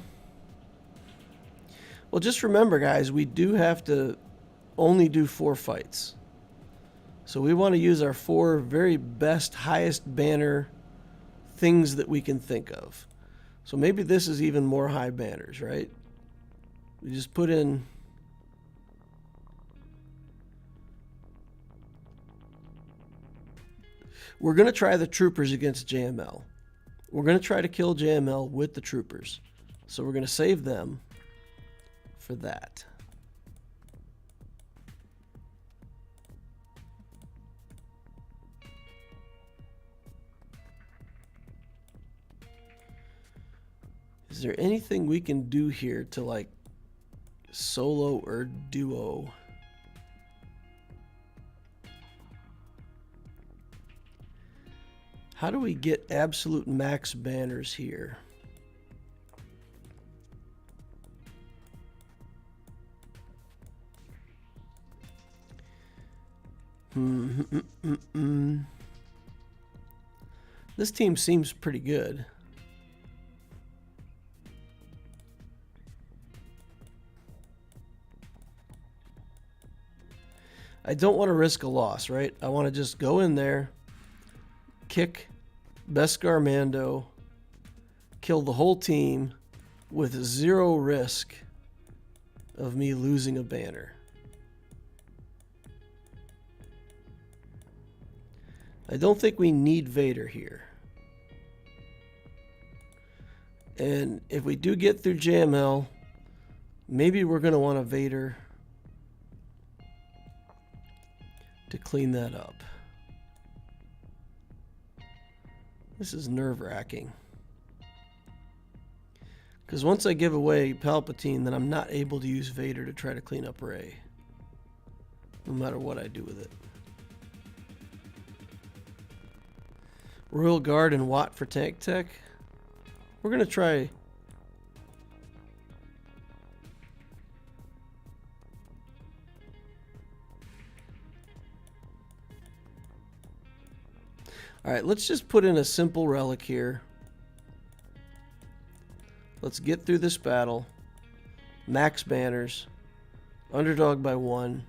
Well, just remember, guys, we do have to only do 4 fights. So we want to use our 4 very best, highest banner things that we can think of. So maybe this is even more high banners, right? We just put in... We're going to try the troopers against JML. We're going to try to kill JML with the troopers. So we're going to save them for that. Is there anything we can do here to like solo or duo? How do we get absolute max banners here? This team seems pretty good. I don't want to risk a loss, right? I want to just go in there, kick Beskar Mando, kill the whole team with zero risk of me losing a banner. I don't think we need Vader here. And if we do get through JML, maybe we're going to want a Vader to clean that up. This is nerve-wracking. Because once I give away Palpatine, then I'm not able to use Vader to try to clean up Rey. No matter what I do with it. Royal Guard and Watt for tank tech. We're going to try... Alright, let's just put in a simple relic here. Let's get through this battle. Max banners. Underdog by 1.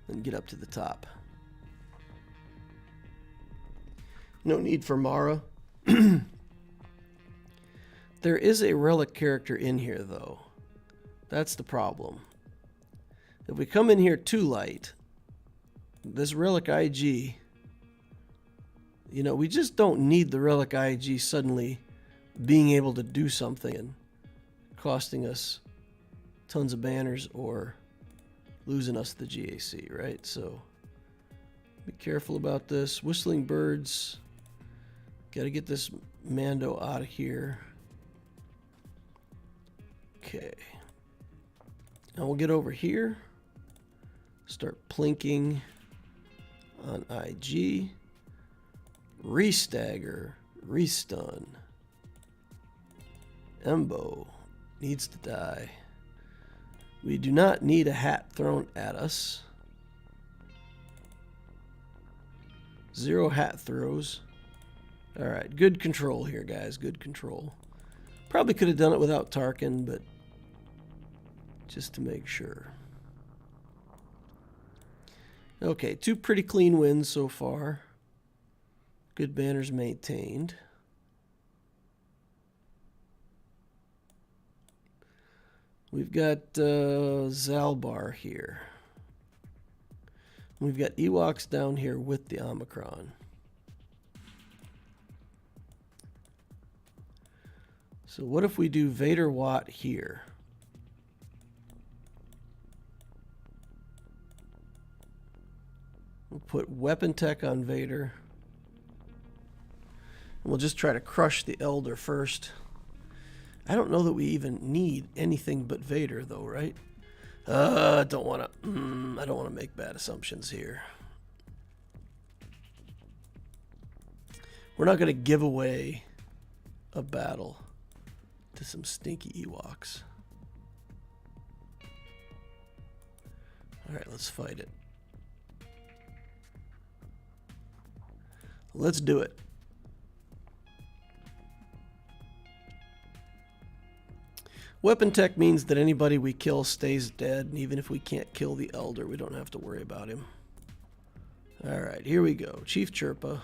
And get up to the top. No need for Mara. There is a relic character in here, though. That's the problem. If we come in here too light, this relic IG... You know, we just don't need the relic IG suddenly being able to do something and costing us tons of banners or losing us the GAC, right? So be careful about this. Whistling birds. Got to get this Mando out of here. Okay. And we'll get over here. Start plinking on IG. Restagger, restun. Embo needs to die. We do not need a hat thrown at us. 0 hat throws. Alright, good control here, guys. Good control. Probably could have done it without Tarkin, but just to make sure. Okay, 2 pretty clean wins so far. Good banners maintained. We've got Zalbar here. We've got Ewoks down here with the Omicron. So what if we do Vader Watt here? We'll put weapon tech on Vader. We'll just try to crush the Elder first. I don't know that we even need anything but Vader, though, right? I don't want to make bad assumptions here. We're not going to give away a battle to some stinky Ewoks. All right, let's fight it. Let's do it. Weapon tech means that anybody we kill stays dead, and even if we can't kill the Elder, we don't have to worry about him. Alright, here we go. Chief Chirpa.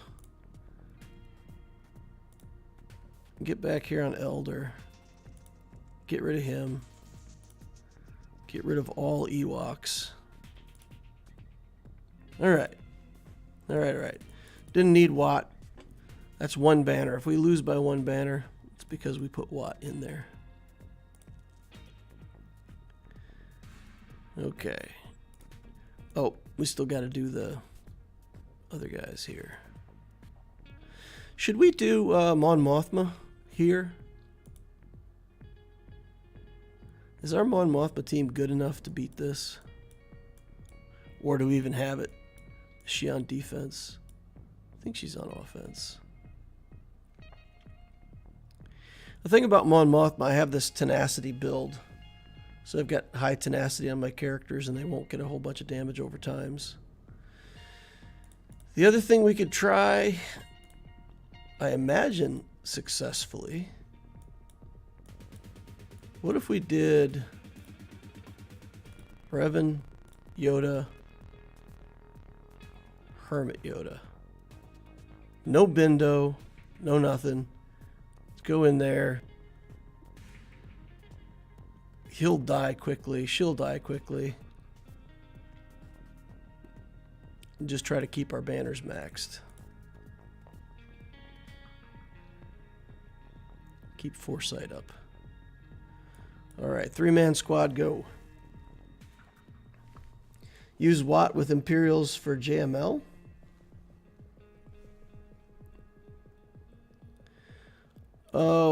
Get back here on Elder. Get rid of him. Get rid of all Ewoks. Alright. Alright. Didn't need Watt. That's one banner. If we lose by one banner, it's because we put Watt in there. Okay. Oh, we still got to do the other guys here. Should we do Mon Mothma here? Is our Mon Mothma team good enough to beat this? Or do we even have it? Is she on defense? I think she's on offense. The thing about Mon Mothma, I have this tenacity build. So I've got high tenacity on my characters and they won't get a whole bunch of damage over times. The other thing we could try, I imagine successfully. What if we did Revan, Yoda, Hermit Yoda? No Bindo, no nothing. Let's go in there. He'll die quickly. She'll die quickly. And just try to keep our banners maxed. Keep foresight up. Alright, 3-man squad, go. Use Watt with Imperials for JML.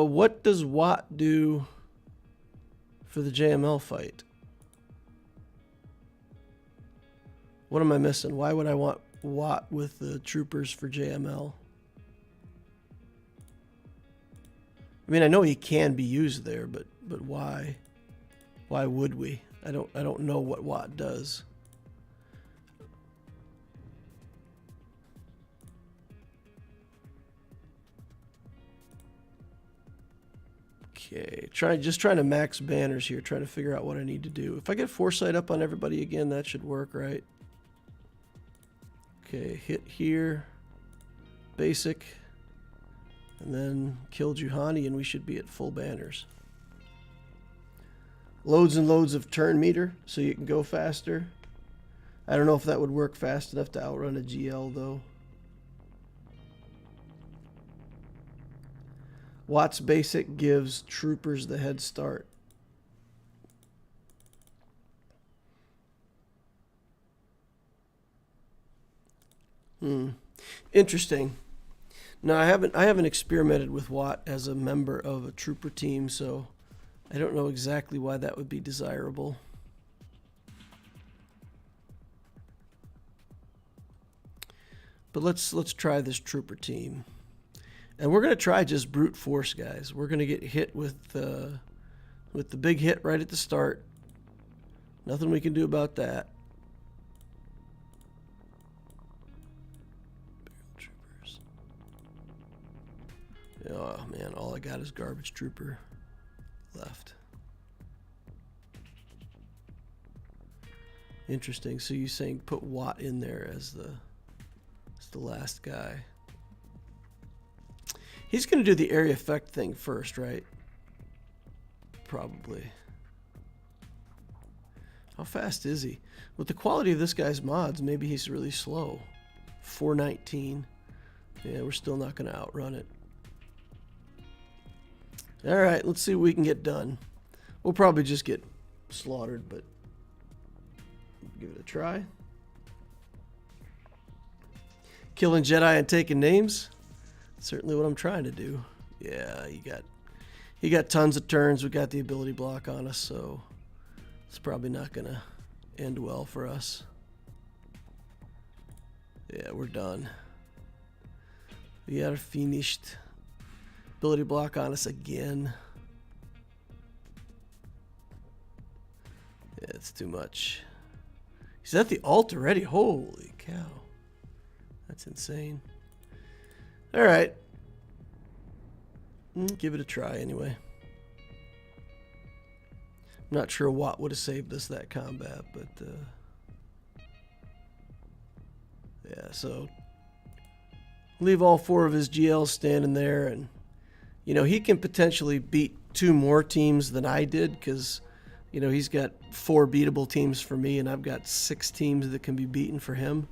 What does Watt do for the JML fight? What am I missing? Why would I want Watt with the troopers for JML? I mean, I know he can be used there, but why? Why would we? I don't know what Watt does. Okay, just trying to max banners here, trying to figure out what I need to do. If I get foresight up on everybody again, that should work, right? Okay, hit here, basic, and then kill Juhani, and we should be at full banners. Loads and loads of turn meter, so you can go faster. I don't know if that would work fast enough to outrun a GL, though. Watt's basic gives troopers the head start. Interesting. No, I haven't experimented with Watt as a member of a trooper team, so I don't know exactly why that would be desirable. But let's try this trooper team. And we're going to try just brute force, guys. We're going to get hit with the big hit right at the start. Nothing we can do about that. Troopers. Oh, man, all I got is garbage trooper left. Interesting. So you're saying put Watt in there as the last guy. He's going to do the area effect thing first, right? Probably. How fast is he? With the quality of this guy's mods, maybe he's really slow. 419. Yeah, we're still not going to outrun it. All right, let's see what we can get done. We'll probably just get slaughtered, but give it a try. Killing Jedi and taking names. Certainly what I'm trying to do. Yeah, he got tons of turns. We got the ability block on us, so it's probably not going to end well for us. Yeah, we're done. We are finished. Ability block on us again. Yeah, it's too much. He's at the ult already. Holy cow. That's insane. All right. Give it a try anyway. I'm not sure Watt would have saved us that combat, but yeah, so leave all 4 of his GLs standing there and You know, he can potentially beat 2 more teams than I did because, you know, he's got 4 beatable teams for me and I've got 6 teams that can be beaten for him.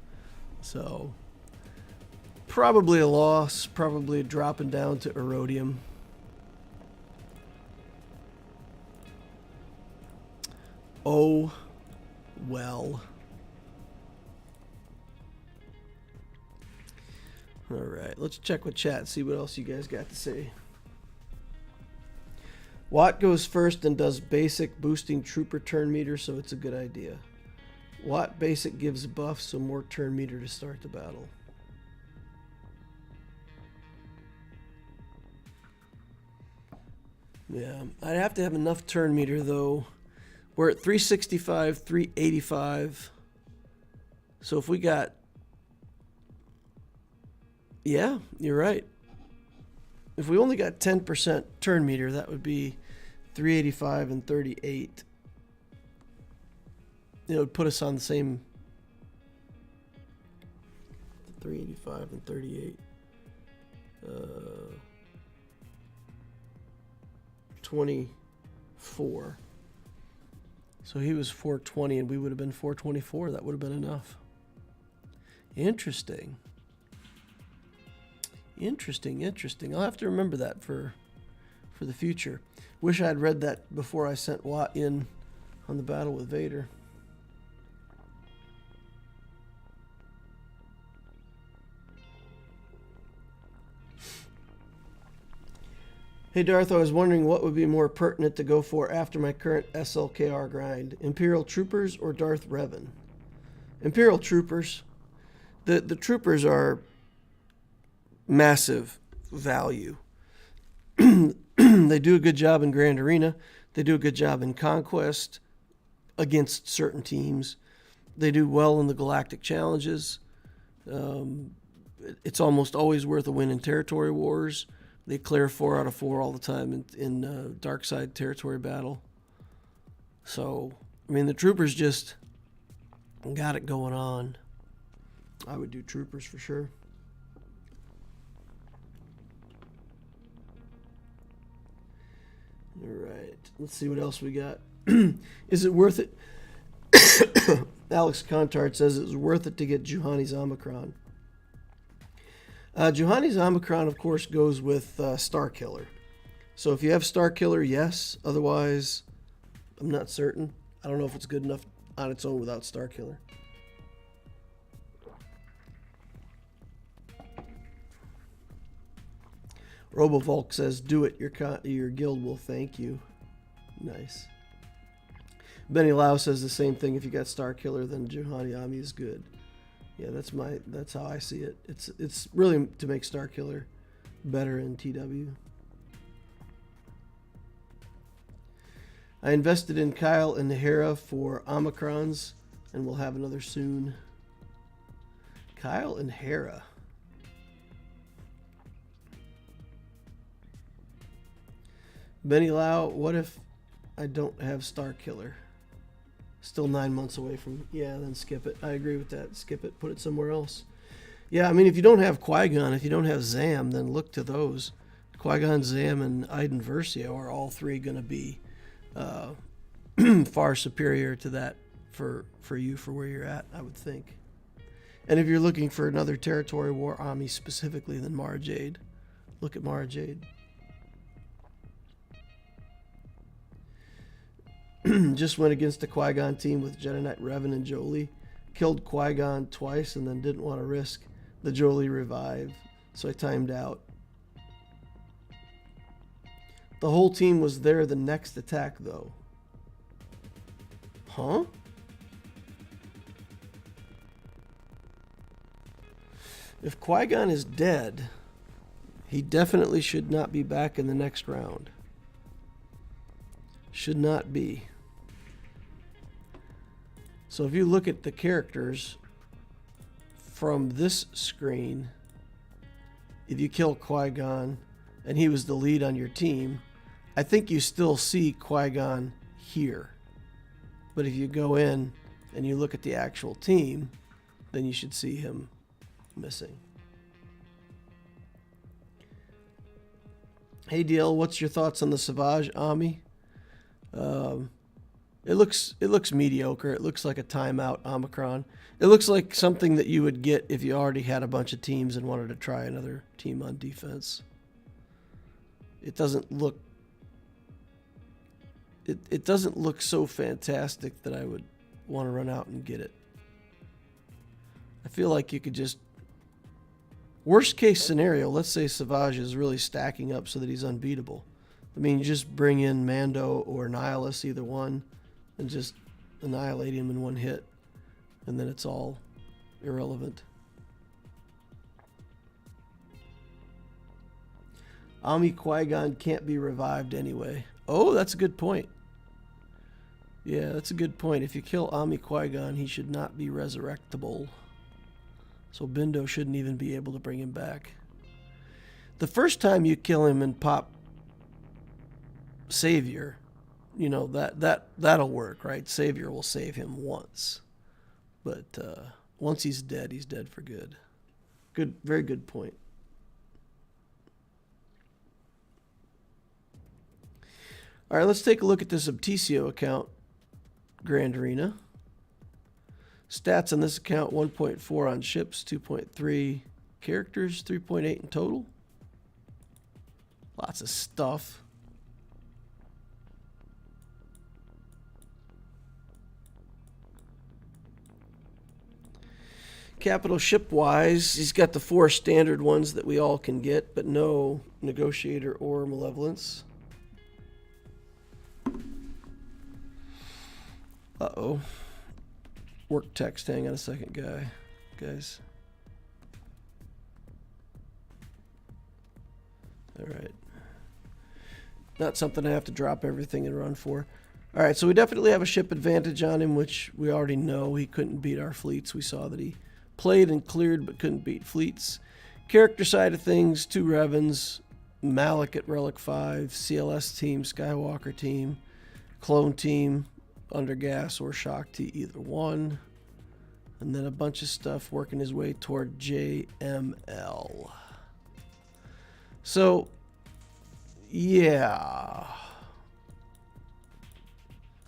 So probably a loss, probably dropping down to Aurodium. Oh, well. All right, let's check with chat, see what else you guys got to say. Watt goes first and does basic boosting trooper turn meter, so it's a good idea. Watt basic gives buff, so more turn meter to start the battle. Yeah, I'd have to have enough turn meter though. We're at 365, 385. So if we got... Yeah, you're right. If we only got 10% turn meter, that would be 385 and 38. It would put us on the same 385 and 38. 24. So he was 420 and we would have been 424. That would have been enough. Interesting. Interesting. I'll have to remember that for the future. Wish I'd read that before I sent Watt in on the battle with Vader. Hey Darth, I was wondering what would be more pertinent to go for after my current SLKR grind, Imperial Troopers or Darth Revan? Imperial Troopers. The Troopers are massive value. They do a good job in Grand Arena. They do a good job in Conquest against certain teams. They do well in the Galactic Challenges. It's almost always worth a win in Territory Wars. They clear 4 out of 4 all the time in Dark Side Territory Battle. So, I mean, the Troopers just got it going on. I would do Troopers for sure. All right, let's see what else we got. Is it worth it? Alex Contard says it's worth it to get Juhani's Omicron. Juhani's Omicron, of course, goes with Star Killer. So if you have Star Killer, yes. Otherwise, I'm not certain. I don't know if it's good enough on its own without Star Killer. RoboVolk says, do it. Your guild will thank you. Nice. Benny Lau says the same thing. If you got Star Killer, then Juhani Ami is good. Yeah, that's how I see it. It's really to make Star Killer better in TW. I invested in Kyle and Hera for Omicrons, and we'll have another soon. Kyle and Hera. Benny Lau, what if I don't have Star Killer? Still 9 months away from... Yeah, then skip it. I agree with that. Skip it. Put it somewhere else. Yeah, I mean, if you don't have Qui-Gon, if you don't have Zam, then look to those. Qui-Gon, Zam, and Iden Versio are all 3 going to be far superior to that for you, for where you're at, I would think. And if you're looking for another Territory War Ami specifically, then Mara Jade. Look at Mara Jade. Just went against the Qui-Gon team with Jedi Knight Revan and Jolie. Killed Qui-Gon twice and then didn't want to risk the Jolie revive, so I timed out. The whole team was there the next attack, though. Huh? If Qui-Gon is dead, he definitely should not be back in the next round. Should not be. So if you look at the characters from this screen, if you kill Qui-Gon and he was the lead on your team, I think you still see Qui-Gon here. But if you go in and you look at the actual team, then you should see him missing. Hey DL, what's your thoughts on the Savage Ami? It looks mediocre. It looks like a timeout Omicron. It looks like something that you would get if you already had a bunch of teams and wanted to try another team on defense. It doesn't look. It doesn't look so fantastic that I would want to run out and get it. I feel like you could just. Worst case scenario, let's say Savage is really stacking up so that he's unbeatable. I mean, you just bring in Mando or Nihilus, either one, and just annihilate him in one hit. And then it's all irrelevant. Ami Qui-Gon can't be revived anyway. Oh, that's a good point. Yeah, that's a good point. If you kill Ami Qui-Gon, he should not be resurrectable. So Bindo shouldn't even be able to bring him back. The first time you kill him and pop Savior, you know, that'll work, right? Savior will save him once. But once he's dead for good. Good, very good point. All right, let's take a look at this Obtisio account, Grand Arena. Stats on this account, 1.4 on ships, 2.3 characters, 3.8 in total. Lots of stuff. Capital ship-wise, he's got the 4 standard ones that we all can get, but no Negotiator or Malevolence. Uh-oh. Work text. Hang on a second, guys. All right. Not something I have to drop everything and run for. All right, so we definitely have a ship advantage on him, which we already know. He couldn't beat our fleets. We saw that he played and cleared but couldn't beat fleets. Character side of things, 2 Revans, Malik at Relic 5, CLS team, Skywalker team, clone team, under gas or shock to either one. And then a bunch of stuff working his way toward JML. So, yeah.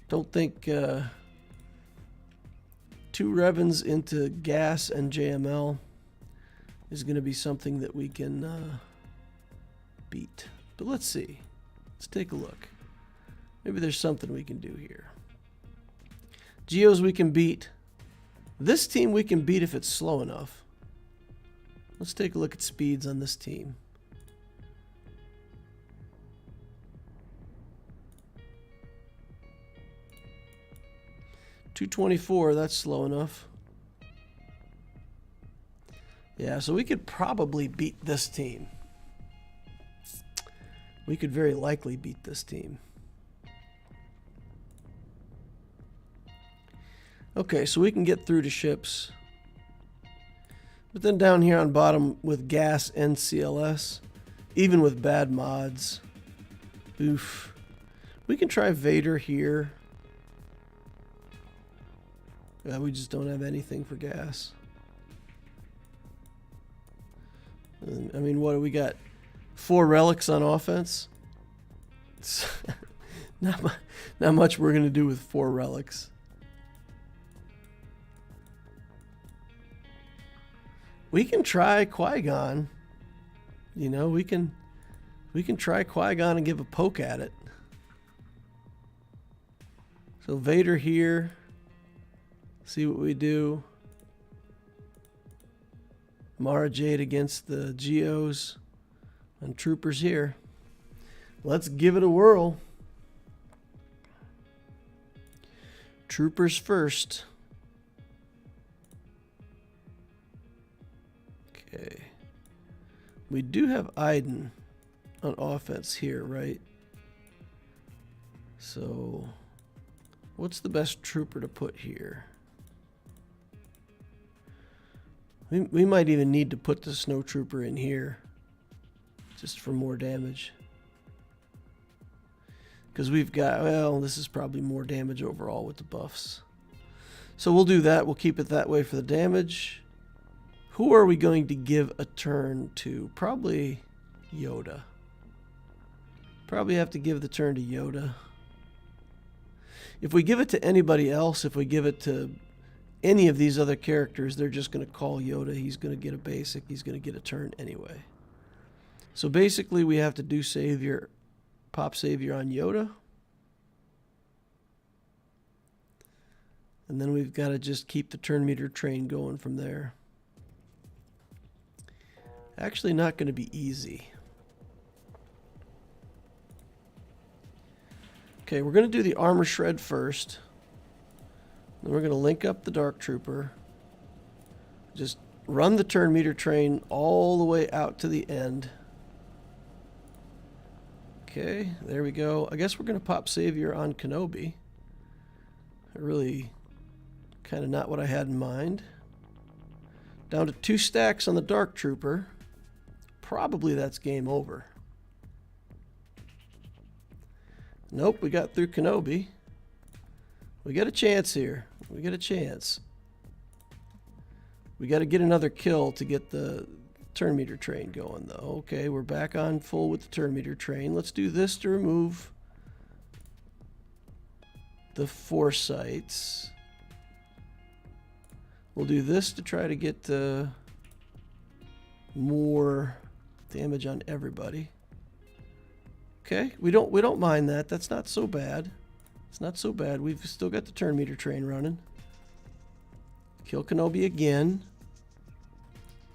Don't think 2 Revans into gas and JML is going to be something that we can beat. But let's see. Let's take a look. Maybe there's something we can do here. Geos we can beat. This team we can beat if it's slow enough. Let's take a look at speeds on this team. .224, that's slow enough. Yeah, so we could probably beat this team. We could very likely beat this team. Okay, so we can get through to ships. But then down here on bottom with gas and CLS, even with bad mods, oof. We can try Vader here. Yeah, we just don't have anything for gas. I mean, what do we got? 4 relics on offense? It's not much we're going to do with 4 relics. We can try Qui-Gon. You know, we can try Qui-Gon and give a poke at it. So Vader here. See what we do. Mara Jade against the Geos. And troopers here. Let's give it a whirl. Troopers first. Okay. We do have Iden on offense here, right? So, what's the best trooper to put here? We might even need to put the snow trooper in here just for more damage. Because we've got, well, this is probably more damage overall with the buffs. So we'll do that. We'll keep it that way for the damage. Who are we going to give a turn to? Probably Yoda. Probably have to give the turn to Yoda. If we give it to anybody else, if we give it to any of these other characters, they're just going to call Yoda. He's going to get a basic. He's going to get a turn anyway. So basically, we have to do Savior, pop Savior on Yoda. And then we've got to just keep the turn meter train going from there. Actually not going to be easy. Okay, we're going to do the armor shred first. Then we're going to link up the Dark Trooper. Just run the turn meter train all the way out to the end. Okay, there we go. I guess we're going to pop Savior on Kenobi. Really kind of not what I had in mind. Down to 2 stacks on the Dark Trooper. Probably that's game over. Nope, we got through Kenobi. We got a chance here. We got a chance. We got to get another kill to get the turn meter train going, though. Okay, we're back on full with the turn meter train. Let's do this to remove the foresights. We'll do this to try to get more damage on everybody. Okay, we don't mind that. That's not so bad. It's not so bad. We've still got the turn meter train running. Kill Kenobi again.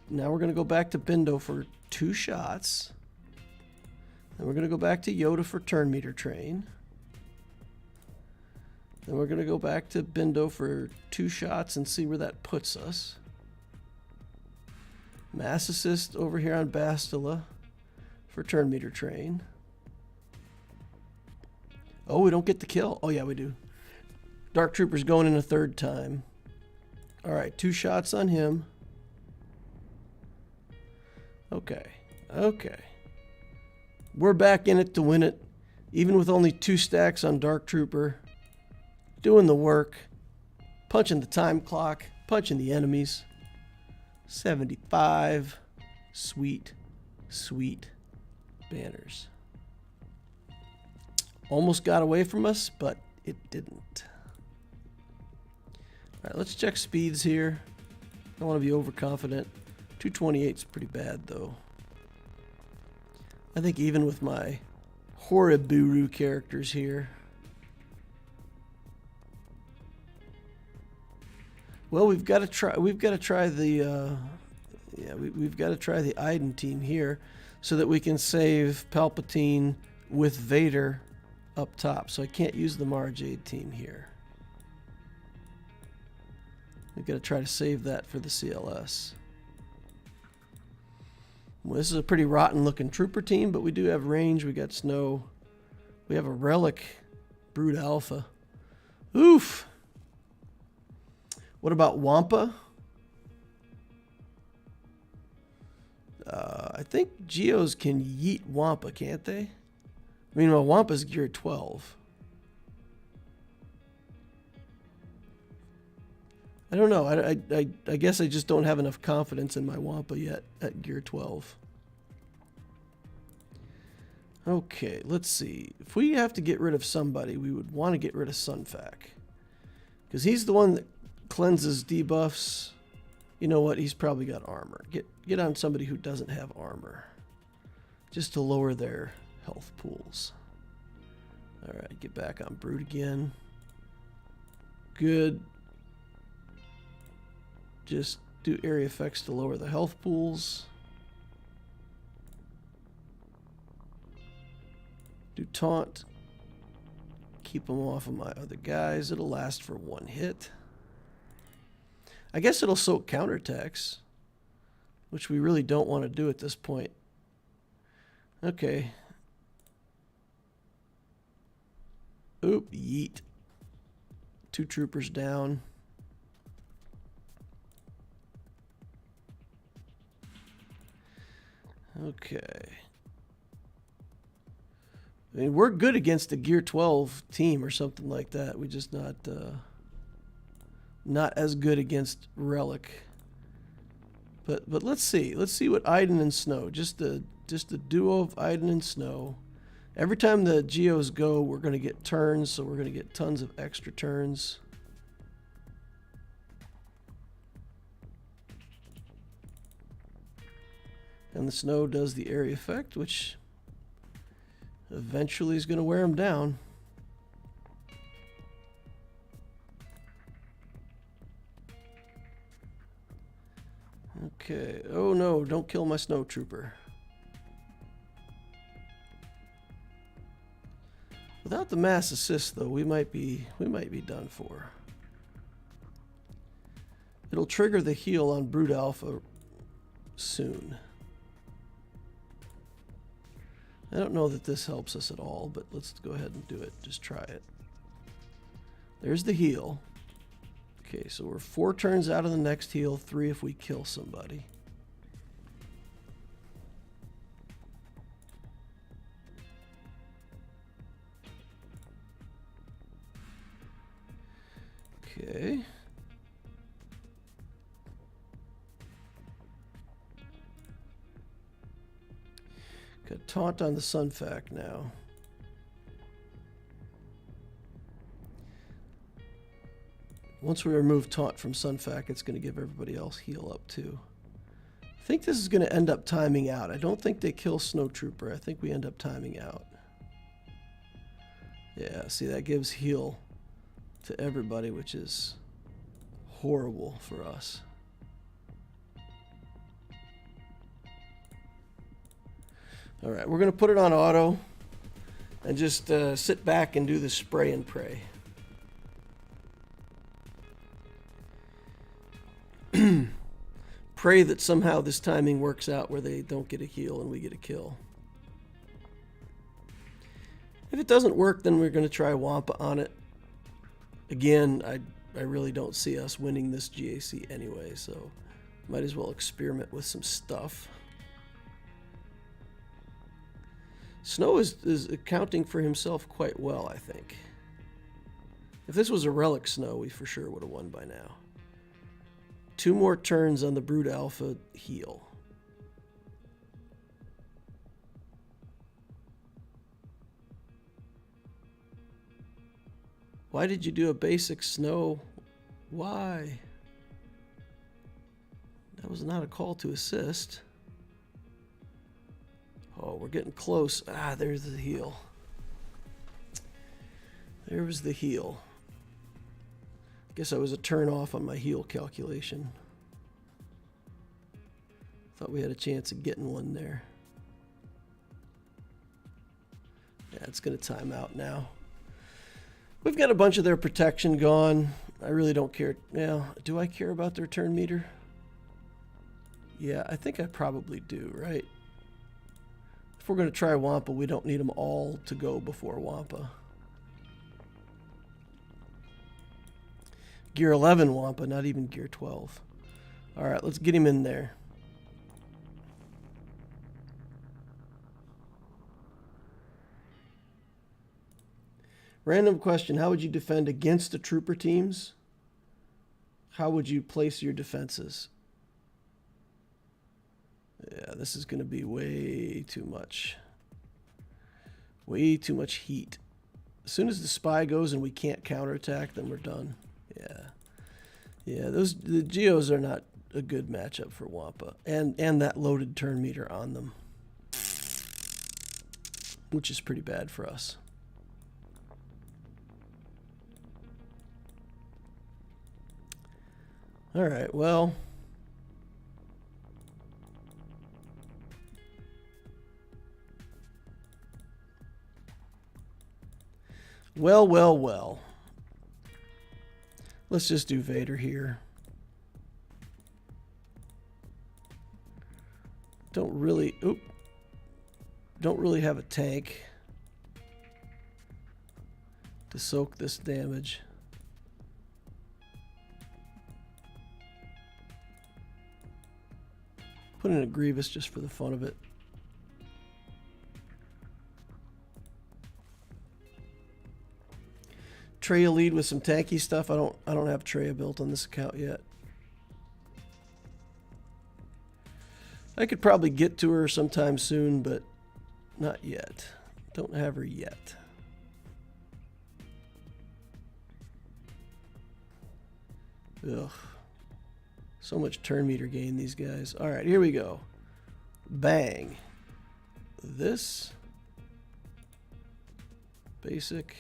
Now we're going to go back to Bindo for 2 shots. Then we're going to go back to Yoda for turn meter train. Then we're going to go back to Bindo for 2 shots and see where that puts us. Mass assist over here on Bastila for turn meter train. Oh, we don't get the kill. Oh, yeah, we do. Dark Trooper's going in a 3rd time. All right, 2 shots on him. Okay. Okay. We're back in it to win it. Even with only 2 stacks on Dark Trooper. Doing the work. Punching the time clock. Punching the enemies. 75. Sweet, sweet banners. Almost got away from us, but it didn't. All right, let's check speeds here. I don't want to be overconfident. 228 is pretty bad, though. I think even with my Horiburu characters here. Well, we've got to try. We've got to try the. We've got to try the Iden team here, so that we can save Palpatine with Vader up top. So I can't use the Mara Jade team here. We've got to try to save that for the CLS. Well, this is a pretty rotten looking trooper team, but we do have range. We got Snow. We have a Relic Brood Alpha. Oof. What about Wampa? I think Geos can yeet Wampa, can't they? Meanwhile, Wampa's gear 12. I don't know. I guess I just don't have enough confidence in my Wampa yet at gear 12. Okay, let's see. If we have to get rid of somebody, we would want to get rid of Sunfac. Because he's the one that cleanses debuffs. You know what? He's probably got armor. Get on somebody who doesn't have armor. Just to lower their health pools. Alright, get back on Brood again. Good. Just do area effects to lower the health pools. Do taunt. Keep them off of my other guys. It'll last for 1 hit. I guess it'll soak counterattacks, which we really don't want to do at this point. Okay. Oop, yeet. 2 troopers down. Okay. I mean, we're good against a Gear 12 team or something like that. We're just not as good against Relic. But let's see. Let's see what Iden and Snow. Just a duo of Iden and Snow. Every time the Geos go, we're going to get turns, so we're going to get tons of extra turns. And the snow does the area effect, which eventually is going to wear them down. Okay. Oh no, don't kill my snow trooper. Without the mass assist though, we might be done for. It'll trigger the heal on Brood Alpha soon. I don't know that this helps us at all, but let's go ahead and do it. Just try it. There's the heal. Okay, so we're 4 turns out of the next heal, 3 if we kill somebody. Okay. Got taunt on the Sunfac now. Once we remove taunt from Sunfac, it's going to give everybody else heal up too. I think this is going to end up timing out. I don't think they kill Snowtrooper. I think we end up timing out. Yeah, see, that gives heal to everybody, which is horrible for us. All right, we're going to put it on auto and just sit back and do the spray and pray. Pray that somehow this timing works out where they don't get a heal and we get a kill. If it doesn't work, then we're going to try Wampa on it. Again, I really don't see us winning this GAC anyway, so might as well experiment with some stuff. Snow is accounting for himself quite well, I think. If this was a Relic Snow, we for sure would have won by now. 2 more turns on the Brood Alpha heal. Why did you do a basic Snow? Why? That was not a call to assist. Oh, we're getting close. Ah, there's the heal. There was the heal. Guess I was a turn off on my heal calculation. Thought we had a chance of getting one there. Yeah, it's going to time out now. We've got a bunch of their protection gone. I really don't care. Now, do I care about their turn meter? Yeah, I think I probably do, right? If we're going to try Wampa, we don't need them all to go before Wampa. Gear 11 Wampa, not even Gear 12. All right, let's get him in there. Random question, how would you defend against the trooper teams? How would you place your defenses? Yeah, this is going to be way too much. Way too much heat. As soon as the spy goes and we can't counterattack, then we're done. Yeah. Yeah, the Geos are not a good matchup for Wampa. And that loaded turn meter on them. Which is pretty bad for us. Alright, well. Well. Let's just do Vader here. Don't really have a tank to soak this damage. Put in a Grievous just for the fun of it. Traya lead with some tanky stuff. I don't have Traya built on this account yet. I could probably get to her sometime soon, but not yet. Don't have her yet. Ugh. So much turn meter gain, these guys. Alright, here we go. Bang. This. Basic.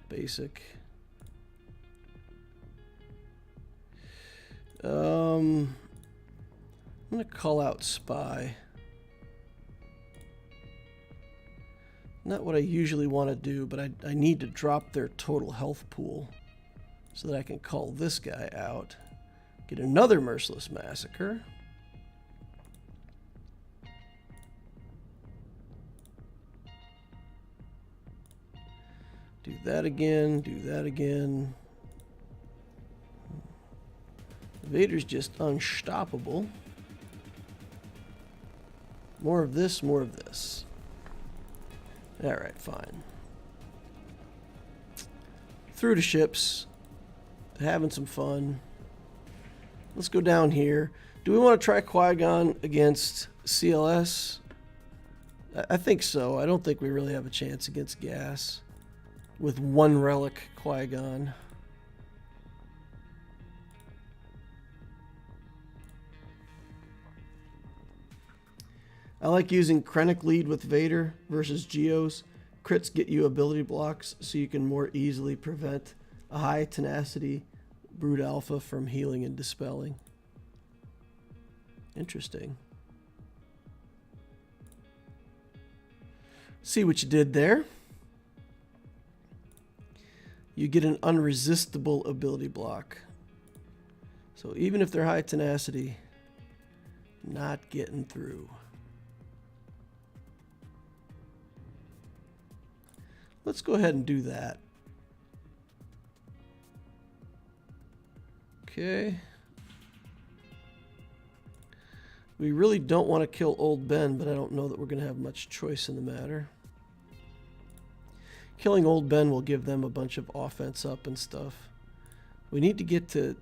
Basic. I'm going to call out Spy. Not what I usually want to do, but I need to drop their total health pool so that I can call this guy out. Get another Merciless Massacre. Do that again, do that again. Vader's just unstoppable. More of this, more of this. Alright, fine. Through to ships. Having some fun. Let's go down here. Do we want to try Qui-Gon against CLS? I think so. I don't think we really have a chance against Gas with one relic Qui-Gon. I like using Krennic lead with Vader versus Geos. Crits get you ability blocks so you can more easily prevent a high tenacity Brood Alpha from healing and dispelling. Interesting. See what you did there. You get an unresistible ability block. So even if they're high tenacity, not getting through. Let's go ahead and do that. Okay. We really don't want to kill Old Ben, but I don't know that we're going to have much choice in the matter. Killing Old Ben will give them a bunch of offense up and stuff. We need to get to...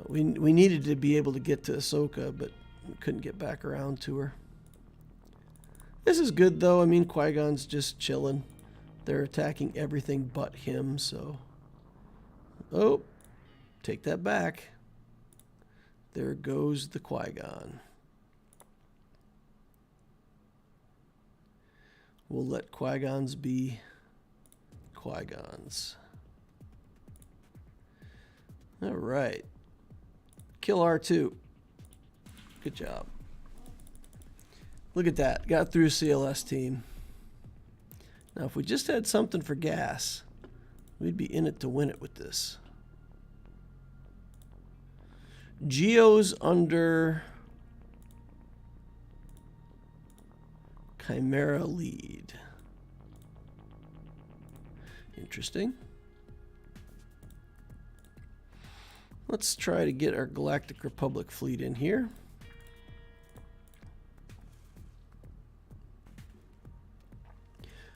we needed to be able to get to Ahsoka, but we couldn't get back around to her. This is good, though. I mean, Qui-Gon's just chilling. They're attacking everything but him, so... Oh, take that back. There goes the Qui-Gon. We'll let Qui-Gons be Qui-Gons. All right. Kill R2. Good job. Look at that. Got through CLS team. Now, if we just had something for gas, we'd be in it to win it with this. Geo's under Chimera lead. Interesting. Let's try to get our Galactic Republic fleet in here.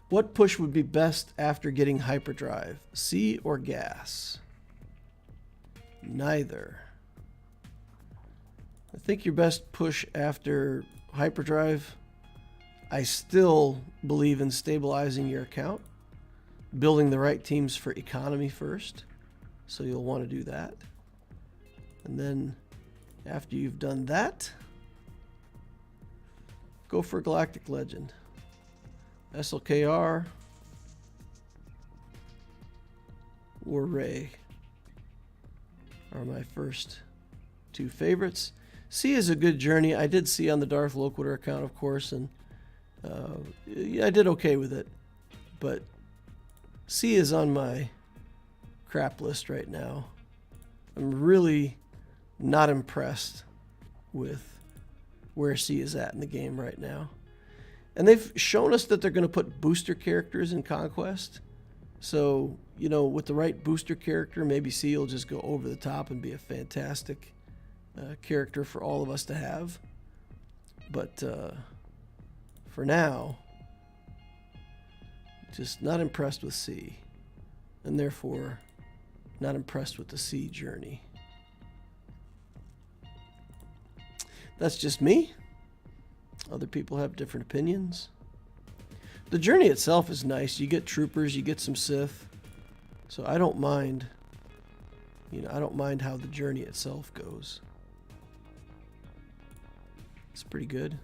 What push would be best after getting hyperdrive? C or gas? Neither. I think your best push after hyperdrive, I still believe in stabilizing your account, building the right teams for economy first, so you'll want to do that. And then after you've done that, go for Galactic Legend. SLKR or Rey are my first two favorites. C is a good journey. I did C on the Darth Loquitur account, of course, and yeah, I did okay with it. But C is on my crap list right now. I'm really not impressed with where C is at in the game right now. And they've shown us that they're going to put booster characters in Conquest. So, you know, with the right booster character, maybe C will just go over the top and be a fantastic character for all of us to have. But for now, just not impressed with C. And therefore, not impressed with the C journey. That's just me. Other people have different opinions. The journey itself is nice. You get troopers, you get some Sith. So I don't mind. You know, I don't mind how the journey itself goes. It's pretty good.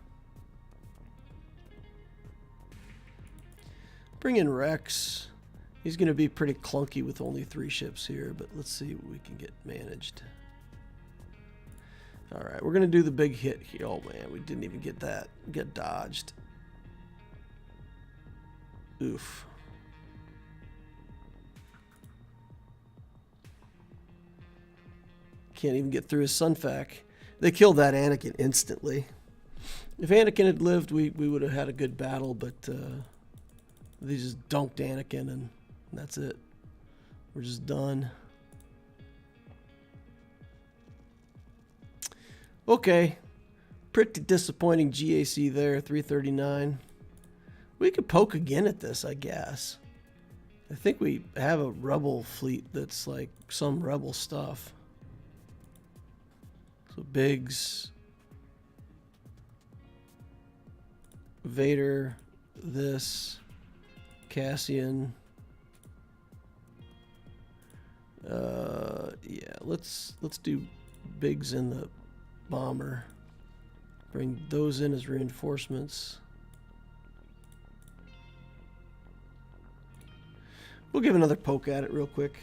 Bring in Rex. He's going to be pretty clunky with only 3 ships here, but let's see what we can get managed. Alright, we're going to do the big hit here. Oh man, we didn't even get that. Get dodged. Oof. Can't even get through his Sunfac. They killed that Anakin instantly. If Anakin had lived, we would have had a good battle, but they just dunked Anakin and that's it. We're just done. Okay. Pretty disappointing GAC there, 339. We could poke again at this, I guess. I think we have a rebel fleet that's like some rebel stuff. So Biggs, Vader, this, Cassian. Yeah, let's do Biggs in the bomber. Bring those in as reinforcements. We'll give another poke at it real quick.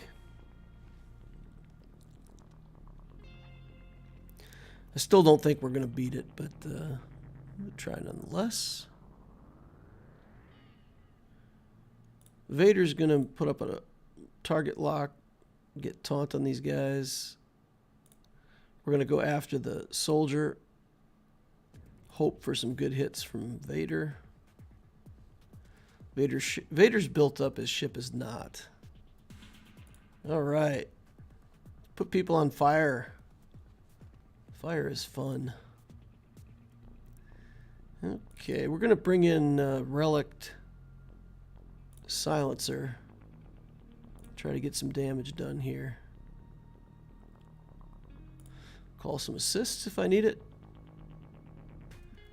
I still don't think we're going to beat it, but we'll try nonetheless. Vader's going to put up a target lock, get taunt on these guys. We're going to go after the soldier. Hope for some good hits from Vader. Vader's built up, his ship is not. All right. Put people on fire. Fire is fun. Okay, we're going to bring in Relict Silencer. Try to get some damage done here. Call some assists if I need it.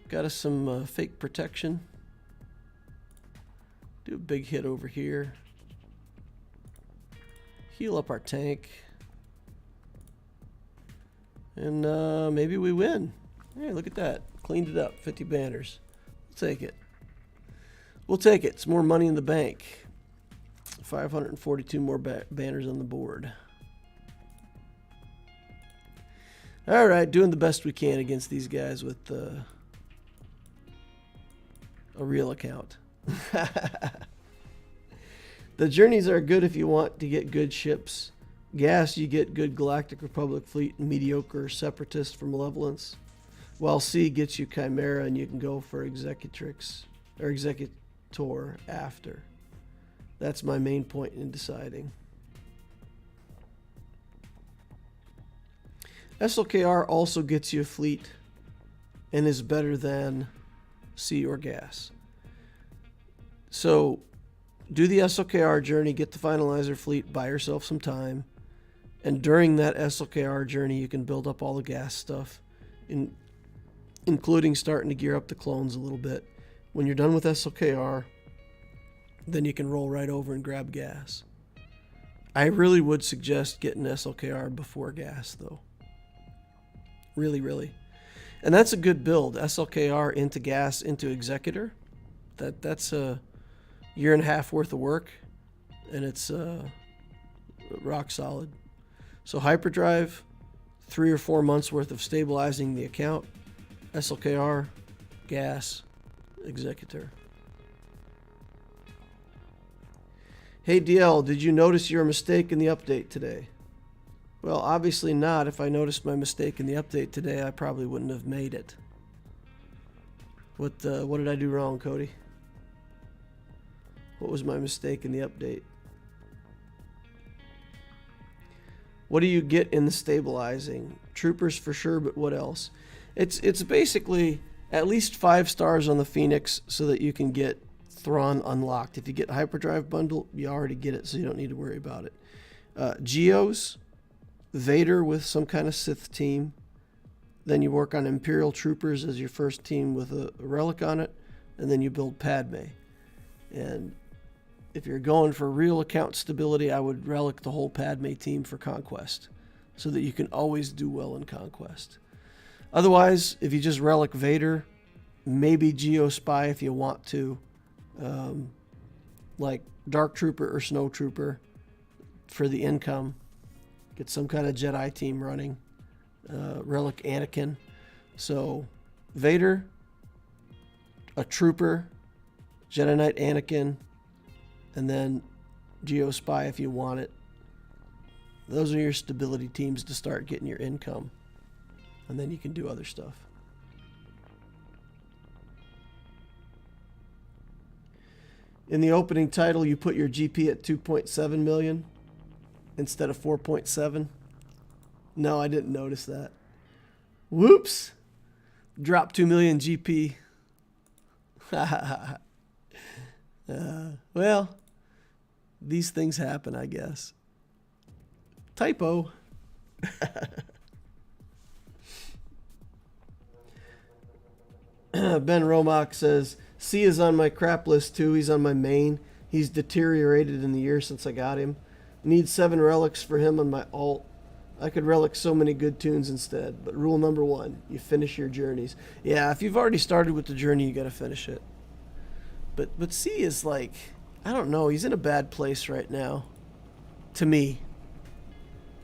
Got us some fake protection. Do a big hit over here. Heal up our tank. And maybe we win. Hey, look at that. Cleaned it up. 50 banners. We'll take it. We'll take it. It's more money in the bank. 542 more banners on the board. All right, doing the best we can against these guys with a real account. The journeys are good if you want to get good ships. Gas, you get good Galactic Republic fleet and mediocre Separatist for Malevolence. While C gets you Chimera and you can go for Executrix or Executor after. That's my main point in deciding. SLKR also gets you a fleet and is better than C or Gas. So do the SLKR journey, get the finalizer fleet, buy yourself some time, and during that SLKR journey you can build up all the Gas stuff, including starting to gear up the clones a little bit. When you're done with SLKR, then you can roll right over and grab Gas. I really would suggest getting SLKR before Gas though. Really, really. And that's a good build. SLKR into Gas into Executor. That's a year and a half worth of work, and it's rock solid. So Hyperdrive, 3 or 4 months worth of stabilizing the account. SLKR, Gas, Executor. Hey DL, did you notice your mistake in the update today? Well, obviously not. If I noticed my mistake in the update today, I probably wouldn't have made it. What did I do wrong, Cody? What was my mistake in the update? What do you get in the stabilizing? Troopers for sure, but what else? It's basically at least 5 stars on the Phoenix so that you can get Thrawn unlocked. If you get Hyperdrive bundle, you already get it, so you don't need to worry about it. Geos, Vader with some kind of Sith team, then you work on Imperial Troopers as your first team with a relic on it, and then you build Padme. And if you're going for real account stability, I would relic the whole Padme team for Conquest, so that you can always do well in Conquest. Otherwise, if you just relic Vader, maybe Geospy if you want to, like Dark Trooper or Snow Trooper for the income. Get some kind of Jedi team running. Relic Anakin. So Vader, a Trooper, Jedi Knight Anakin, and then Geospy if you want it. Those are your stability teams to start getting your income. And then you can do other stuff. In the opening title, you put your GP at 2.7 million instead of 4.7. No, I didn't notice that. Whoops. Dropped 2 million GP. Well, these things happen, I guess. Typo. Ben Romack says, C is on my crap list too. He's on my main. He's deteriorated in the year since I got him. Need 7 relics for him on my alt. I could relic so many good tunes instead. But rule number 1, you finish your journeys. Yeah, if you've already started with the journey, you got to finish it. But C is like, I don't know. He's in a bad place right now. To me.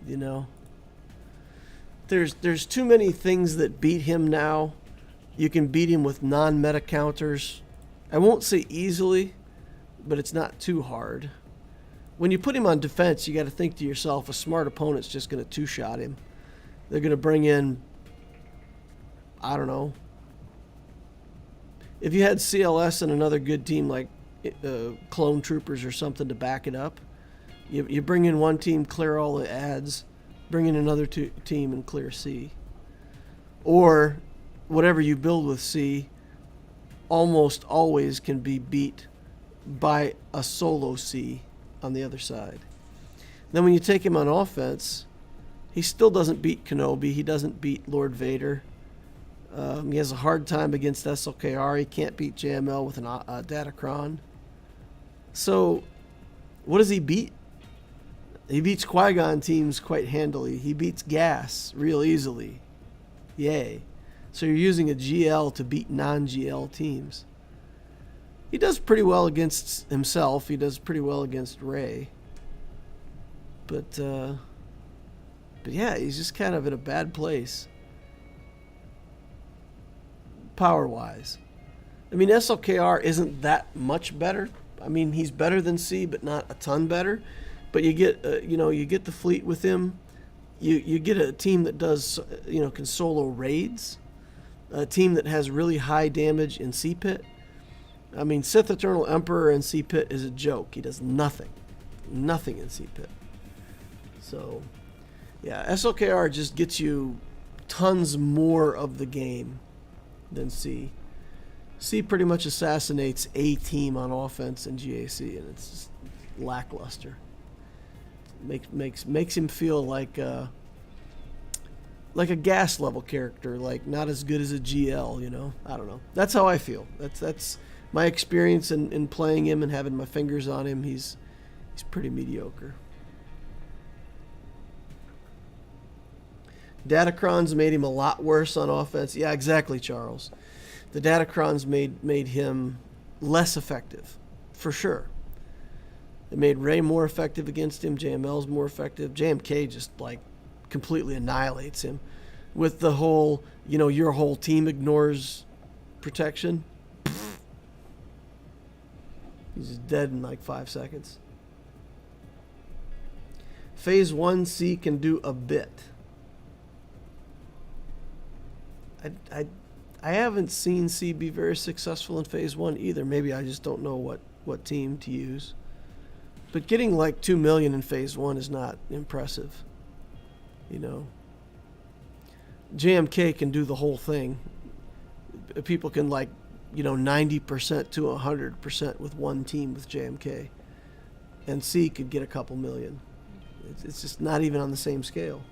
You know. There's too many things that beat him now. You can beat him with non-meta counters. I won't say easily, but it's not too hard. When you put him on defense, you got to think to yourself, a smart opponent's just going to two-shot him. They're going to bring in, I don't know. If you had CLS and another good team like Clone Troopers or something to back it up, you bring in one team, clear all the ads, bring in another team and clear C. Or whatever you build with C almost always can be beat by a solo C on the other side. Then when you take him on offense, he still doesn't beat Kenobi. He doesn't beat Lord Vader. He has a hard time against SLKR. He can't beat JML with an Datacron. So what does he beat? He beats Qui-Gon teams quite handily. He beats Gas real easily. Yay. So you're using a GL to beat non-GL teams. He does pretty well against himself. He does pretty well against Rey. But yeah, he's just kind of in a bad place. Power-wise. I mean, SLKR isn't that much better. I mean, he's better than C, but not a ton better. But you get, you get the fleet with him. You get a team that does, can solo raids. A team that has really high damage in C-Pit. I mean, Sith Eternal Emperor in C-Pit is a joke. He does nothing. Nothing in C-Pit. So, yeah, SLKR just gets you tons more of the game than C. C pretty much assassinates a team on offense in GAC, and it's just lackluster. Makes him feel like a gas level character, like not as good as a GL, I don't know. That's how I feel. That's my experience in playing him and having my fingers on him. He's pretty mediocre. Datacrons made him a lot worse on offense. Yeah, exactly, Charles. The Datacrons made him less effective, for sure. It made Rey more effective against him. JML's more effective. JMK just completely annihilates him with the whole, your whole team ignores protection. He's just dead in 5 seconds. Phase 1 C can do a bit. I haven't seen C be very successful in Phase 1 either. Maybe I just don't know what team to use. But getting 2 million in Phase 1 is not impressive. JMK can do the whole thing. People can 90% to 100% with one team with JMK. And C could get a couple million. It's just not even on the same scale.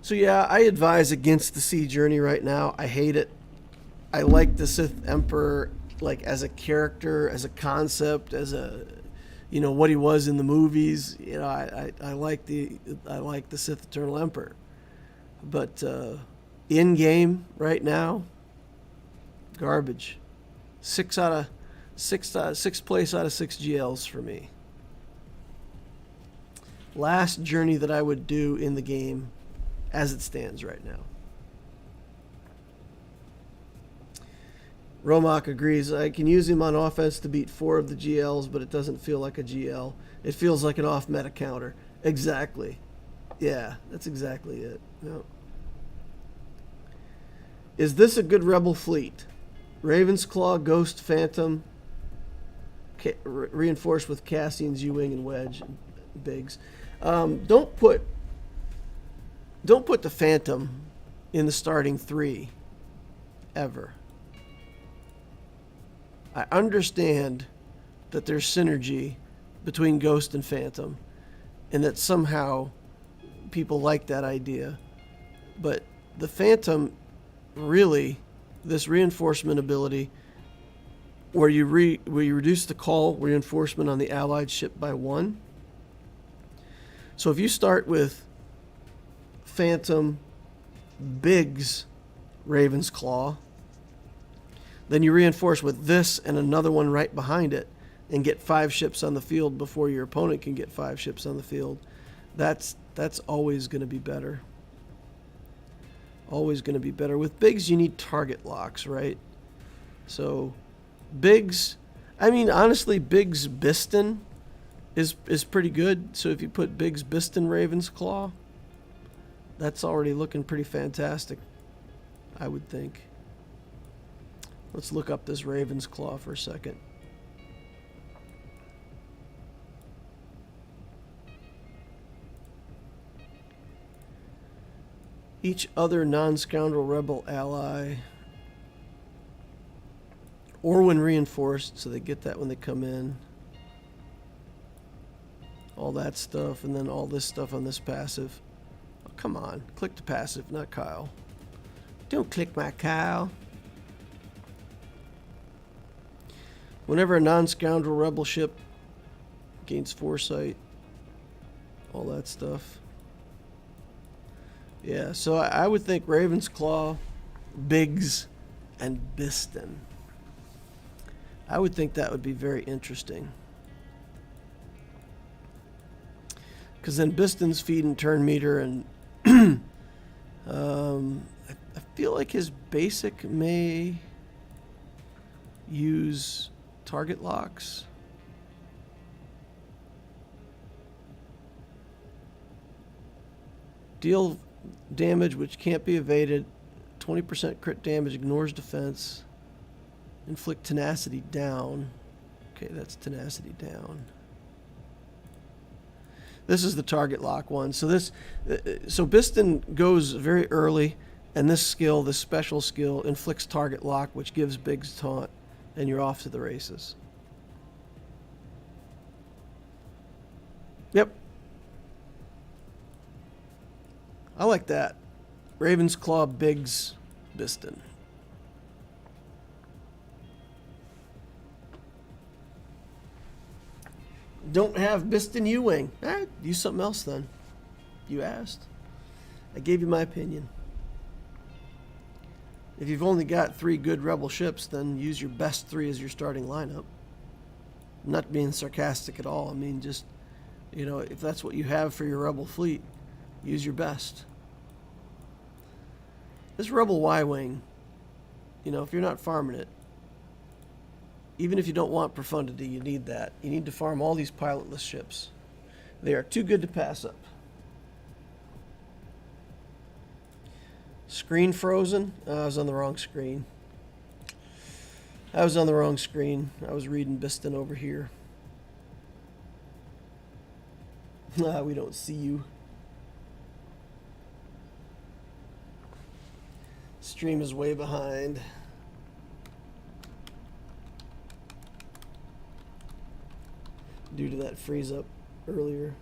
So yeah, I advise against the Sea Journey right now. I hate it. I like the Sith Emperor like as a character, as a concept, as a what he was in the movies. I like the Sith Eternal Emperor. But in game right now, garbage. Six place out of 6 GLs for me. Last journey that I would do in the game as it stands right now. Romak agrees. I can use him on offense to beat 4 of the GLs, but it doesn't feel like a GL. It feels like an off-meta counter. Exactly. Yeah, that's exactly it. Yep. Is this a good Rebel fleet? Raven's Claw, Ghost, Phantom, reinforced with Cassian's U-Wing and Wedge and Biggs. Don't put the Phantom in the starting 3 ever. I understand that there's synergy between Ghost and Phantom, and that somehow people like that idea. But the Phantom, really, this reinforcement ability, where you reduce the call reinforcement on the allied ship by 1. So if you start with Phantom, Biggs, Raven's Claw, then you reinforce with this and another one right behind it and get 5 ships on the field before your opponent can get 5 ships on the field. That's always going to be better. Always going to be better. With Biggs, you need target locks, right? So Biggs, I mean, honestly, Biggs Biston is pretty good. So if you put Biggs Biston Raven's Claw, that's already looking pretty fantastic, I would think. Let's look up this Raven's Claw for a second. Each other non-scoundrel rebel ally, or when reinforced, so they get that when they come in. All that stuff, and then all this stuff on this passive. Oh, come on, click the passive, not Kyle. Don't click my Kyle. Whenever a non-scoundrel rebel ship gains foresight, all that stuff. Yeah, so I would think Raven's Claw, Biggs, and Biston. I would think that would be very interesting. Because then Biston's feed and turn meter, and I feel like his basic may use target locks. Deal damage which can't be evaded. 20% crit damage, ignores defense. Inflict tenacity down. Okay, that's tenacity down. This is the target lock one. So Biston goes very early, and this skill, this special skill, inflicts target lock, which gives Biggs taunt, and you're off to the races. Yep. I like that. Raven's Claw, Biggs, Biston. Don't have Biston U-Wing. Use something else then. You asked. I gave you my opinion. If you've only got 3 good rebel ships, then use your best 3 as your starting lineup. I'm not being sarcastic at all. I mean, just, if that's what you have for your rebel fleet, use your best. This rebel Y-Wing, if you're not farming it, even if you don't want Profundity, you need that. You need to farm all these pilotless ships. They are too good to pass up. Screen frozen? I was on the wrong screen. I was reading Biston over here. We don't see you. Stream is way behind. Due to that freeze up earlier.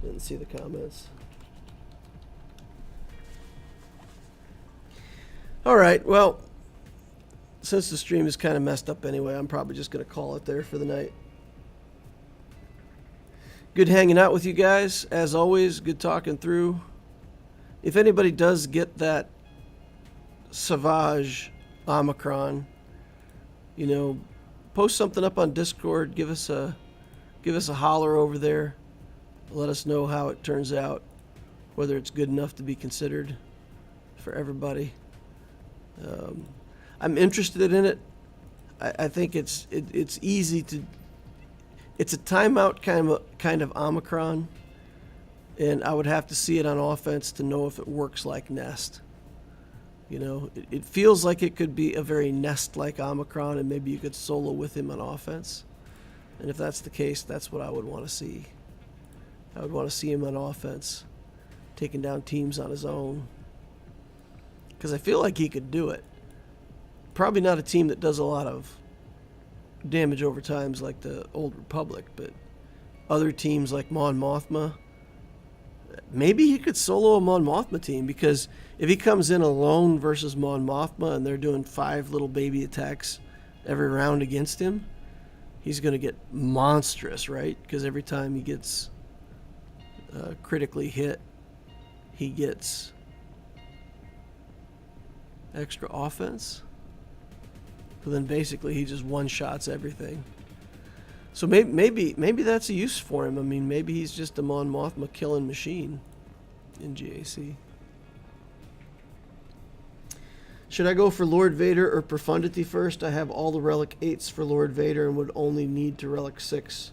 Didn't see the comments. All right, well, since the stream is kind of messed up anyway, I'm probably just going to call it there for the night. Good hanging out with you guys, as always. Good talking through. If anybody does get that Savage Omicron, you know, post something up on Discord. Give us a holler over there. Let us know how it turns out, whether it's good enough to be considered for everybody. I'm interested in it. I think it's easy to. It's a timeout kind of Omicron, and I would have to see it on offense to know if it works like Nest. You know, it feels like it could be a very Nest-like Omicron, and maybe you could solo with him on offense. And if that's the case, that's what I would want to see. I would want to see him on offense, taking down teams on his own. Because I feel like he could do it. Probably not a team that does a lot of damage over times like the Old Republic, but other teams like Mon Mothma, maybe he could solo a Mon Mothma team, because if he comes in alone versus Mon Mothma and they're doing 5 little baby attacks every round against him, he's going to get monstrous, right? Because every time he gets critically hit, he gets extra offense. But then basically he just one-shots everything. So maybe that's a use for him. I mean, maybe he's just a Mon Mothma killing machine in GAC. Should I go for Lord Vader or Profundity first? I have all the Relic 8s for Lord Vader and would only need to Relic 7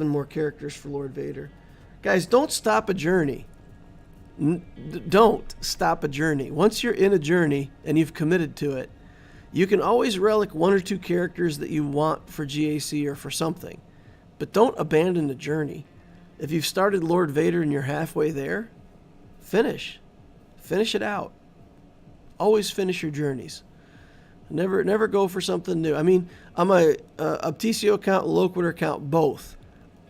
more characters for Lord Vader. Guys, don't stop a journey. Don't stop a journey. Once you're in a journey and you've committed to it, you can always relic 1 or 2 characters that you want for GAC or for something. But don't abandon the journey. If you've started Lord Vader and you're halfway there, finish. Finish it out. Always finish your journeys. Never go for something new. I mean, on my Optisio account and Loquitur account, both,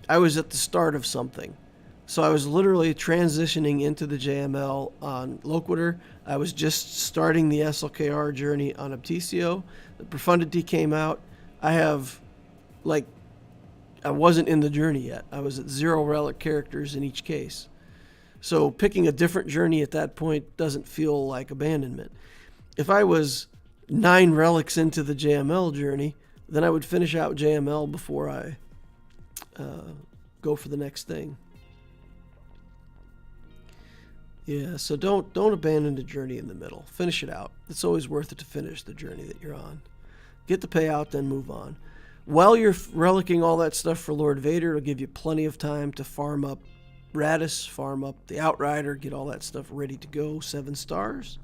I was at the start of something. So I was literally transitioning into the JML on Loquitur. I was just starting the SLKR journey on Optisio. The Profundity came out. I wasn't in the journey yet. I was at 0 relic characters in each case. So picking a different journey at that point doesn't feel like abandonment. If I was 9 relics into the JML journey, then I would finish out JML before I go for the next thing. Yeah, so don't abandon the journey in the middle. Finish it out. It's always worth it to finish the journey that you're on. Get the payout, then move on. While you're relicking all that stuff for Lord Vader, it'll give you plenty of time to farm up Radis, farm up the Outrider, get all that stuff ready to go, 7 stars.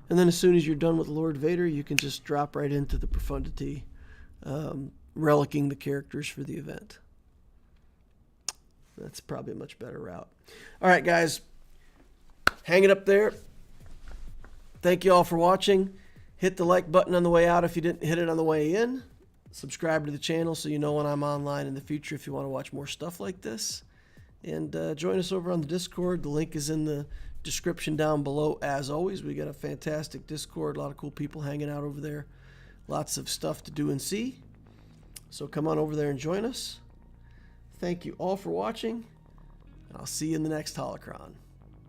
And then as soon as you're done with Lord Vader, you can just drop right into the Profundity, relicking the characters for the event. That's probably a much better route. All right, guys. Hang it up there. Thank you all for watching. Hit the like button on the way out if you didn't hit it on the way in. Subscribe to the channel so you know when I'm online in the future if you want to watch more stuff like this. And join us over on the Discord. The link is in the description down below. As always, we got a fantastic Discord. A lot of cool people hanging out over there. Lots of stuff to do and see. So come on over there and join us. Thank you all for watching. I'll see you in the next Holocron.